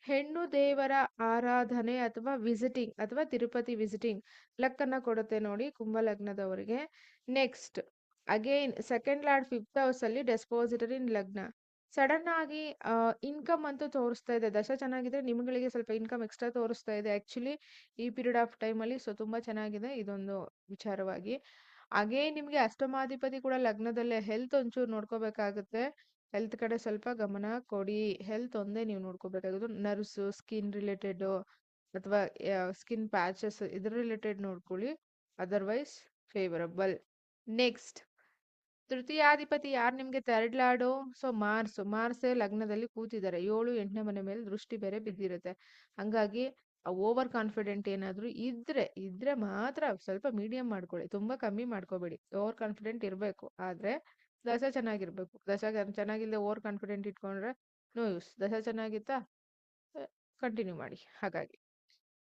ಹೆಣ್ಣು ದೇವರ ಆರಾಧನೆ ಅಥವಾ ವಿಸಿಟಿಂಗ್ ಅಥವಾ ತಿರುಪತಿ ವಿಸಿಟಿಂಗ್ ಲಕ್ ಅನ್ನ ಕೊಡುತ್ತೆ ನೋಡಿ ಕುಂಭ ಲಗ್ನದವರಿಗೆ. Next again second lord 5th house ಅಲ್ಲಿ ಡೆಸ್ಪಾಸಿಟರ್ ಇನ್ ಲಗ್ನ. ಸಡನ್ ಆಗಿ ಇನ್ಕಮ್ ಅಂತೂ ತೋರಿಸ್ತಾ ಇದೆ. ದಶ ಚೆನ್ನಾಗಿದ್ರೆ ನಿಮ್ಗಳಿಗೆ ಸ್ವಲ್ಪ ಇನ್ಕಮ್ ಎಕ್ಸ್ಟ್ರಾ ತೋರಿಸ್ತಾ ಇದೆ ಆಕ್ಚುಲಿ ಈ ಪೀರಿಯಡ್ ಆಫ್ ಟೈಮ್ ಅಲ್ಲಿ. ಸೊ ತುಂಬಾ ಚೆನ್ನಾಗಿದೆ ಇದೊಂದು ವಿಚಾರವಾಗಿ. ಹಾಗೇ ನಿಮ್ಗೆ ಅಷ್ಟಮಾಧಿಪತಿ ಕೂಡ ಲಗ್ನದಲ್ಲೇ. ಹೆಲ್ತ್ ಒಂಚೂರು ನೋಡ್ಕೋಬೇಕಾಗುತ್ತೆ. ಹೆಲ್ತ್ ಕಡೆ ಸ್ವಲ್ಪ ಗಮನ ಕೊಡಿ. ಹೆಲ್ತ್ ಒಂದೇ ನೀವು ನೋಡ್ಕೋಬೇಕಾಗೋದು. ನರ್ವ್ಸ್, ಸ್ಕಿನ್ ರಿಲೇಟೆಡ್ ಅಥವಾ ಸ್ಕಿನ್ ಪ್ಯಾಚಸ್ ಇದ್ರ ರಿಲೇಟೆಡ್ ನೋಡ್ಕೊಳ್ಳಿ. Otherwise favourable. ನೆಕ್ಸ್ಟ್ ತೃತೀಯಾಧಿಪತಿ ಯಾರು ನಿಮ್ಗೆ? 3rd lord. ಸೊ ಮಾರ್ಸ್ ಲಗ್ನದಲ್ಲಿ ಕೂತಿದ್ದಾರೆ. 7, 8ನೇ ಮನೆ ಮೇಲೆ ದೃಷ್ಟಿ ಬೇರೆ ಬಿದ್ದಿರುತ್ತೆ. ಹಂಗಾಗಿ ಓವರ್ ಕಾನ್ಫಿಡೆಂಟ್ ಏನಾದ್ರು ಇದ್ರೆ ಮಾತ್ರ ಸ್ವಲ್ಪ ಮೀಡಿಯಂ ಮಾಡ್ಕೊಳ್ಳಿ, ತುಂಬಾ ಕಮ್ಮಿ ಮಾಡ್ಕೋಬೇಡಿ. ಓವರ್ ಕಾನ್ಫಿಡೆಂಟ್ ಇರಬೇಕು, ಆದ್ರೆ ದಶ ಚೆನ್ನಾಗಿರ್ಬೇಕು. ದಶ ಚೆನ್ನಾಗಿಲ್ಲದೆ ಓವರ್ ಕಾನ್ಫಿಡೆಂಟ್ ಇಟ್ಕೊಂಡ್ರೆ ನೋ ಯೂಸ್. ದಶ ಚೆನ್ನಾಗಿತ್ತಾ ಕಂಟಿನ್ಯೂ ಮಾಡಿ. ಹಾಗಾಗಿ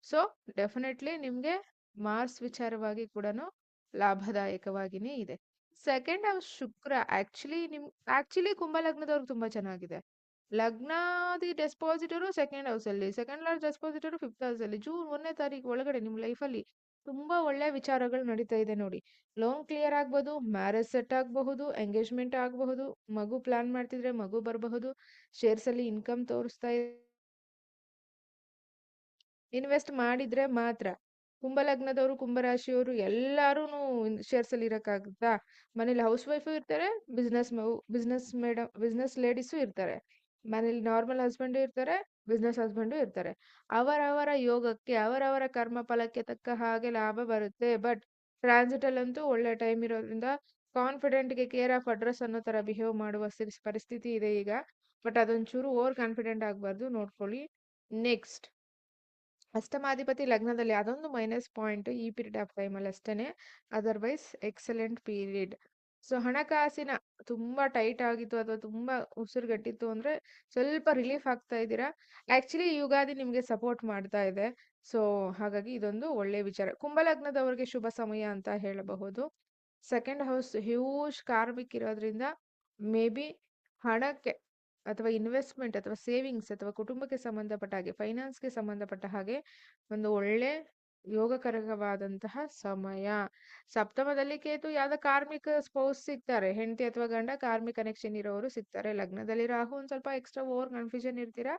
ಸೊ ಡೆಫಿನೆಟ್ಲಿ ನಿಮ್ಗೆ ಮಾರ್ಸ್ ವಿಚಾರವಾಗಿ ಕೂಡ ಲಾಭದಾಯಕವಾಗಿನೇ ಇದೆ. ಸೆಕೆಂಡ್ ಹೌಸ್ ಶುಕ್ರ ಆಕ್ಚುಲಿ ಕುಂಭ ಲಗ್ನದವ್ರಿಗೆ ತುಂಬಾ ಚೆನ್ನಾಗಿದೆ. ಲಗ್ನಾದಿ ಡೆಸ್ಪಾಸಿಟರು ಸೆಕೆಂಡ್ ಹೌಸಲ್ಲಿ, ಸೆಕೆಂಡ್ ಲಾರ್ಜ್ ಡೆಸ್ಪಾಸಿಟರು ಫಿಫ್ತ್ ಹೌಸಲ್ಲಿ. ಜೂನ್ 1ನೇ ತಾರೀಕು ಒಳಗಡೆ ನಿಮ್ಮ ಲೈಫಲ್ಲಿ ತುಂಬಾ ಒಳ್ಳೆ ವಿಚಾರಗಳು ನಡೀತಾ ಇದೆ ನೋಡಿ. ಲೋನ್ ಕ್ಲಿಯರ್ ಆಗ್ಬೋದು, ಮ್ಯಾರೇಜ್ ಸೆಟ್ ಆಗಬಹುದು, ಎಂಗೇಜ್ಮೆಂಟ್ ಆಗಬಹುದು, ಮಗು ಪ್ಲಾನ್ ಮಾಡ್ತಿದ್ರೆ ಮಗು ಬರಬಹುದು, ಶೇರ್ಸ್ ಅಲ್ಲಿ ಇನ್ಕಮ್ ತೋರಿಸ್ತಾ ಇದೆ. ಇನ್ವೆಸ್ಟ್ ಮಾಡಿದ್ರೆ ಮಾತ್ರ. ಕುಂಭಲಗ್ನದವರು, ಕುಂಭರಾಶಿಯವರು ಎಲ್ಲಾರು ಶೇರ್ಸ್ ಅಲ್ಲಿ ಇರಕ್ಕಾಗುತ್ತಾ? ಮನೇಲಿ ಹೌಸ್ ವೈಫು ಇರ್ತಾರೆ, ಬಿಸ್ನೆಸ್ ಲೇಡೀಸು ಇರ್ತಾರೆ. ಮನೇಲಿ ನಾರ್ಮಲ್ ಹಸ್ಬೆಂಡ್ ಇರ್ತಾರೆ, ಬಿಸ್ನೆಸ್ ಹಸ್ಬೆಂಡು ಇರ್ತಾರೆ. ಅವರವರ ಯೋಗಕ್ಕೆ, ಅವರವರ ಕರ್ಮ ಫಲಕ್ಕೆ ತಕ್ಕ ಹಾಗೆ ಲಾಭ ಬರುತ್ತೆ. ಬಟ್ ಟ್ರಾನ್ಸಿಟ್ ಅಲ್ಲಂತೂ ಒಳ್ಳೆ ಟೈಮ್ ಇರೋದ್ರಿಂದ ಕಾನ್ಫಿಡೆಂಟ್ಗೆ ಕೇರ್ ಆಫ್ ಅಡ್ರೆಸ್ ಅನ್ನೋ ತರ ಬಿಹೇವ್ ಮಾಡುವ ಪರಿಸ್ಥಿತಿ ಇದೆ ಈಗ. ಬಟ್ ಅದೊಂಚೂರು ಓವರ್ ಕಾನ್ಫಿಡೆಂಟ್ ಆಗಬಾರ್ದು, ನೋಡ್ಕೊಳ್ಳಿ. ನೆಕ್ಸ್ಟ್, ಅಷ್ಟಮಾಧಿಪತಿ ಲಗ್ನದಲ್ಲಿ, ಅದೊಂದು ಮೈನಸ್ ಪಾಯಿಂಟ್ ಈ ಪೀರಿಯಡ್ ಆಫ್ ಟೈಮಲ್ಲಿ ಅಷ್ಟೇನೆ. Otherwise excellent period. ಸೊ ಹಣಕಾಸಿನ ತುಂಬಾ ಟೈಟ್ ಆಗಿತ್ತು ಅಥವಾ ತುಂಬಾ ಉಸಿರುಗಟ್ಟಿತ್ತು ಅಂದ್ರೆ ಸ್ವಲ್ಪ ರಿಲೀಫ್ ಆಗ್ತಾ ಇದ್ದೀರಾ. ಆಕ್ಚುಲಿ ಯುಗಾದಿ ನಿಮ್ಗೆ ಸಪೋರ್ಟ್ ಮಾಡ್ತಾ ಇದೆ. ಸೊ ಹಾಗಾಗಿ ಇದೊಂದು ಒಳ್ಳೆ ವಿಚಾರ. ಕುಂಭಲಗ್ನದವರಿಗೆ ಶುಭ ಸಮಯ ಅಂತ ಹೇಳಬಹುದು. ಸೆಕೆಂಡ್ ಹೌಸ್ ಹ್ಯೂಜ್ ಕಾರ್ಮಿಕ್ ಇರೋದ್ರಿಂದ ಮೇ ಬಿ ಹಣಕ್ಕೆ ಅಥವಾ ಇನ್ವೆಸ್ಟ್ಮೆಂಟ್ ಅಥವಾ ಸೇವಿಂಗ್ಸ್ ಅಥವಾ ಕುಟುಂಬಕ್ಕೆ ಸಂಬಂಧಪಟ್ಟ ಹಾಗೆ, ಫೈನಾನ್ಸ್ಗೆ ಸಂಬಂಧಪಟ್ಟ ಹಾಗೆ ಒಂದು ಒಳ್ಳೆ ಯೋಗಕರವಾದಂತಹ ಸಮಯ. ಸಪ್ತಮದಲ್ಲಿ ಕೇತು ಯಾವ್ದೋ ಕಾರ್ಮಿಕ ಸ್ಪೌಸ್ ಸಿಗ್ತಾರೆ, ಹೆಂಡತಿ ಅಥವಾ ಗಂಡ ಕಾರ್ಮಿಕ ಕನೆಕ್ಷನ್ ಇರೋರು ಸಿಗ್ತಾರೆ. ಲಗ್ನದಲ್ಲಿ ರಾಹು ಒಂದ್ ಸ್ವಲ್ಪ ಎಕ್ಸ್ಟ್ರಾ ಓವರ್ ಕನ್ಫ್ಯೂಷನ್ ಇರ್ತೀರಾ,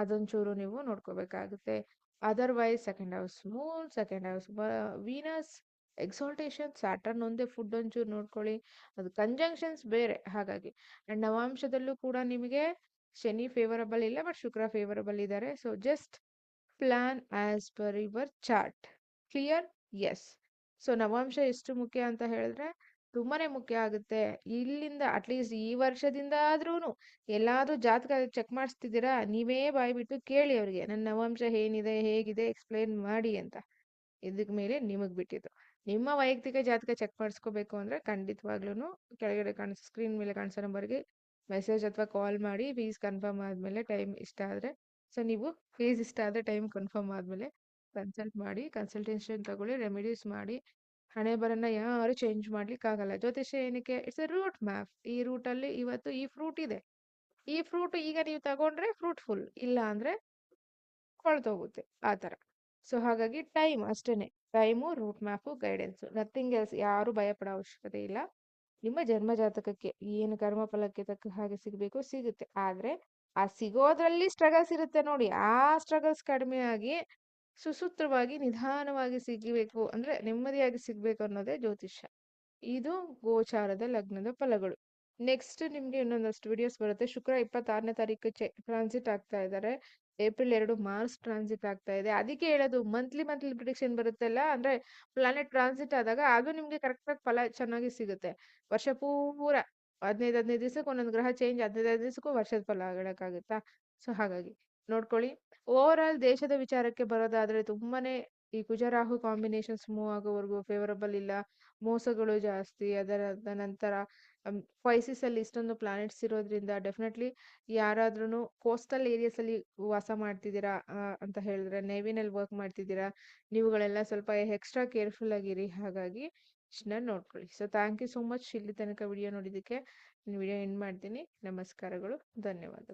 ಅದೊಂಚೂರು ನೀವು ನೋಡ್ಕೋಬೇಕಾಗುತ್ತೆ. Otherwise second house moon, second house Venus, exaltation, Saturn ಒಂದೇ, ಫುಡ್ ಒಂಚೂರು ನೋಡ್ಕೊಳ್ಳಿ, ಅದು ಕಂಜಂಕ್ಷನ್ಸ್ ಬೇರೆ. ಹಾಗಾಗಿ ಅಂಡ್ ನವಾಂಶದಲ್ಲೂ ಕೂಡ ನಿಮಗೆ ಶನಿ ಫೇವರಬಲ್ ಇಲ್ಲ, ಬಟ್ ಶುಕ್ರ ಫೇವರಬಲ್ ಇದ್ದಾರೆ. So just plan as per your chart. Clear? Yes. So ನವಾಂಶ ಎಷ್ಟು ಮುಖ್ಯ ಅಂತ ಹೇಳಿದ್ರೆ ತುಂಬಾನೇ ಮುಖ್ಯ ಆಗುತ್ತೆ. ಇಲ್ಲಿಂದ ಅಟ್ಲೀಸ್ಟ್ ಈ ವರ್ಷದಿಂದ ಆದ್ರೂ ಎಲ್ಲಾದ್ರೂ ಜಾತಕ ಚೆಕ್ ಮಾಡಿಸ್ತಿದ್ದೀರಾ, ನೀವೇ ಬಾಯ್ಬಿಟ್ಟು ಕೇಳಿ ಅವ್ರಿಗೆ, ನನ್ನ ನವಾಂಶ ಏನಿದೆ, ಹೇಗಿದೆ, ಎಕ್ಸ್ಪ್ಲೈನ್ ಮಾಡಿ ಅಂತ. ಇದಕ್ ಮೇಲೆ ನಿಮಗ್ ಬಿಟ್ಟಿದ್ದು. ನಿಮ್ಮ ವೈಯಕ್ತಿಕ ಜಾತಕ ಚೆಕ್ ಮಾಡಿಸ್ಕೋಬೇಕು ಅಂದ್ರೆ ಖಂಡಿತವಾಗ್ಲೂ ಕೆಳಗಡೆ ಸ್ಕ್ರೀನ್ ಮೇಲೆ ಕಾಣಿಸೋ ನಂಬರ್ಗೆ ಮೆಸೇಜ್ ಅಥವಾ ಕಾಲ್ ಮಾಡಿ. ಫೀಸ್ ಕನ್ಫರ್ಮ್ ಆದ್ಮೇಲೆ, ಟೈಮ್ ಇಷ್ಟ ಆದ್ರೆ, ಸೊ ನೀವು ಫೀಸ್ ಇಷ್ಟ ಆದ್ರೆ ಟೈಮ್ ಕನ್ಫರ್ಮ್ ಆದ್ಮೇಲೆ ಕನ್ಸಲ್ಟ್ ಮಾಡಿ, ಕನ್ಸಲ್ಟೇಷನ್ ತಗೊಳ್ಳಿ, ರೆಮಿಡೀಸ್ ಮಾಡಿ. ಹಣೆ ಬರನ್ನ ಯಾರು ಚೇಂಜ್ ಮಾಡ್ಲಿಕ್ಕೆ ಆಗಲ್ಲ. ಜ್ಯೋತಿಷ್ಯ ಏನಕ್ಕೆ? It's A route map. ಈ ರೂಟ್ ಅಲ್ಲಿ ಇವತ್ತು ಈ ಫ್ರೂಟ್ ಇದೆ, ಈ ಫ್ರೂಟ್ ಈಗ ನೀವು ತಗೊಂಡ್ರೆ ಫ್ರೂಟ್ಫುಲ್, ಇಲ್ಲ ಅಂದ್ರೆ ಕೊಳ್ತೋಗುತ್ತೆ ಆ ತರ. ಸೊ ಹಾಗಾಗಿ ಟೈಮ್ ಅಷ್ಟೇನೆ, time, route map, guidance, nothing else. ಯಾರು ಭಯ ಪಡೋ ಅವಶ್ಯಕತೆ ಇಲ್ಲ. ನಿಮ್ಮ ಜನ್ಮ ಜಾತಕಕ್ಕೆ ಏನು ಕರ್ಮ ಫಲಕ್ಕೆ ತಕ್ಕ ಹಾಗೆ ಸಿಗ್ಬೇಕು ಸಿಗುತ್ತೆ. ಆದ್ರೆ ಆ ಸಿಗೋದ್ರಲ್ಲಿ ಸ್ಟ್ರಗಲ್ಸ್ ಇರುತ್ತೆ ನೋಡಿ, ಆ ಸ್ಟ್ರಗಲ್ಸ್ ಕಡಿಮೆ ಆಗಿ ಸುಸೂತ್ರವಾಗಿ ನಿಧಾನವಾಗಿ ಸಿಗಬೇಕು, ಅಂದ್ರೆ ನೆಮ್ಮದಿಯಾಗಿ ಸಿಗ್ಬೇಕು ಅನ್ನೋದೇ ಜ್ಯೋತಿಷ್ಯ. ಇದು ಗೋಚಾರದ ಲಗ್ನದ ಫಲಗಳು. ನೆಕ್ಸ್ಟ್ ನಿಮ್ಗೆ ಇನ್ನೊಂದಷ್ಟು ವಿಡಿಯೋಸ್ ಬರುತ್ತೆ. ಶುಕ್ರ 26ನೇ ತಾರೀಕು ಟ್ರಾನ್ಸಿಟ್ ಆಗ್ತಾ ಇದ್ದಾರೆ. ಏಪ್ರಿಲ್ 2 ಮಾರ್ಸ್ ಟ್ರಾನ್ಸಿಟ್ ಆಗ್ತಾ ಇದೆ. ಅದಕ್ಕೆ ಹೇಳೋದು ಮಂತ್ಲಿ ಪ್ರಿಡಿಕ್ಷನ್ ಬರುತ್ತಲ್ಲ, ಅಂದ್ರೆ ಪ್ಲಾನೆಟ್ ಟ್ರಾನ್ಸಿಟ್ ಆದಾಗ ಅದು ನಿಮ್ಗೆ ಕರೆಕ್ಟ್ ಆಗಿ ಫಲ ಚೆನ್ನಾಗಿ ಸಿಗುತ್ತೆ. ವರ್ಷ ಪೂರ 15 ದಿವಸಕ್ಕೆ ಒಂದೊಂದು ಗ್ರಹ ಚೇಂಜ್, 15 ದಿವಸಕ್ಕೂ ವರ್ಷದ ಫಲ ಹೇಳಕ್ಕಾಗುತ್ತಾ? ಸೊ ಹಾಗಾಗಿ ನೋಡ್ಕೊಳ್ಳಿ. ಓವರ್ ಆಲ್ ದೇಶದ ವಿಚಾರಕ್ಕೆ ಬರೋದಾದ್ರೆ ತುಂಬಾನೇ ಈ ಕುಜರಾಹು ಕಾಂಬಿನೇಷನ್ಸ್ ಮೂವ್ ಆಗೋವರೆಗೂ ಫೇವರಬಲ್ ಇಲ್ಲ. ಮೋಸಗಳು ಜಾಸ್ತಿ. ಅದರ ನಂತರ ಫೈಸಿಸ್ ಅಲ್ಲಿ ಇಷ್ಟೊಂದು ಪ್ಲಾನೆಟ್ಸ್ ಇರೋದ್ರಿಂದ ಡೆಫಿನೆಟ್ಲಿ ಯಾರಾದ್ರೂ ಕೋಸ್ಟಲ್ ಏರಿಯಾಸ್ ಅಲ್ಲಿ ವಾಸ ಮಾಡ್ತಿದ್ದೀರಾ ಅಂತ ಹೇಳಿದ್ರೆ, ನೇವಿನಲ್ಲಿ ವರ್ಕ್ ಮಾಡ್ತಿದ್ದೀರಾ, ನೀವುಗಳೆಲ್ಲ ಸ್ವಲ್ಪ ಎಕ್ಸ್ಟ್ರಾ ಕೇರ್ಫುಲ್ ಆಗಿರಿ. ಹಾಗಾಗಿ ಇಷ್ಟನ್ನ ನೋಡ್ಕೊಳ್ಳಿ. So thank you so much ಇಲ್ಲಿ ತನಕ ವಿಡಿಯೋ ನೋಡಿದ್ದಕ್ಕೆ. ವಿಡಿಯೋ ಎಂಡ್ ಮಾಡ್ತೀನಿ. ನಮಸ್ಕಾರಗಳು, ಧನ್ಯವಾದ.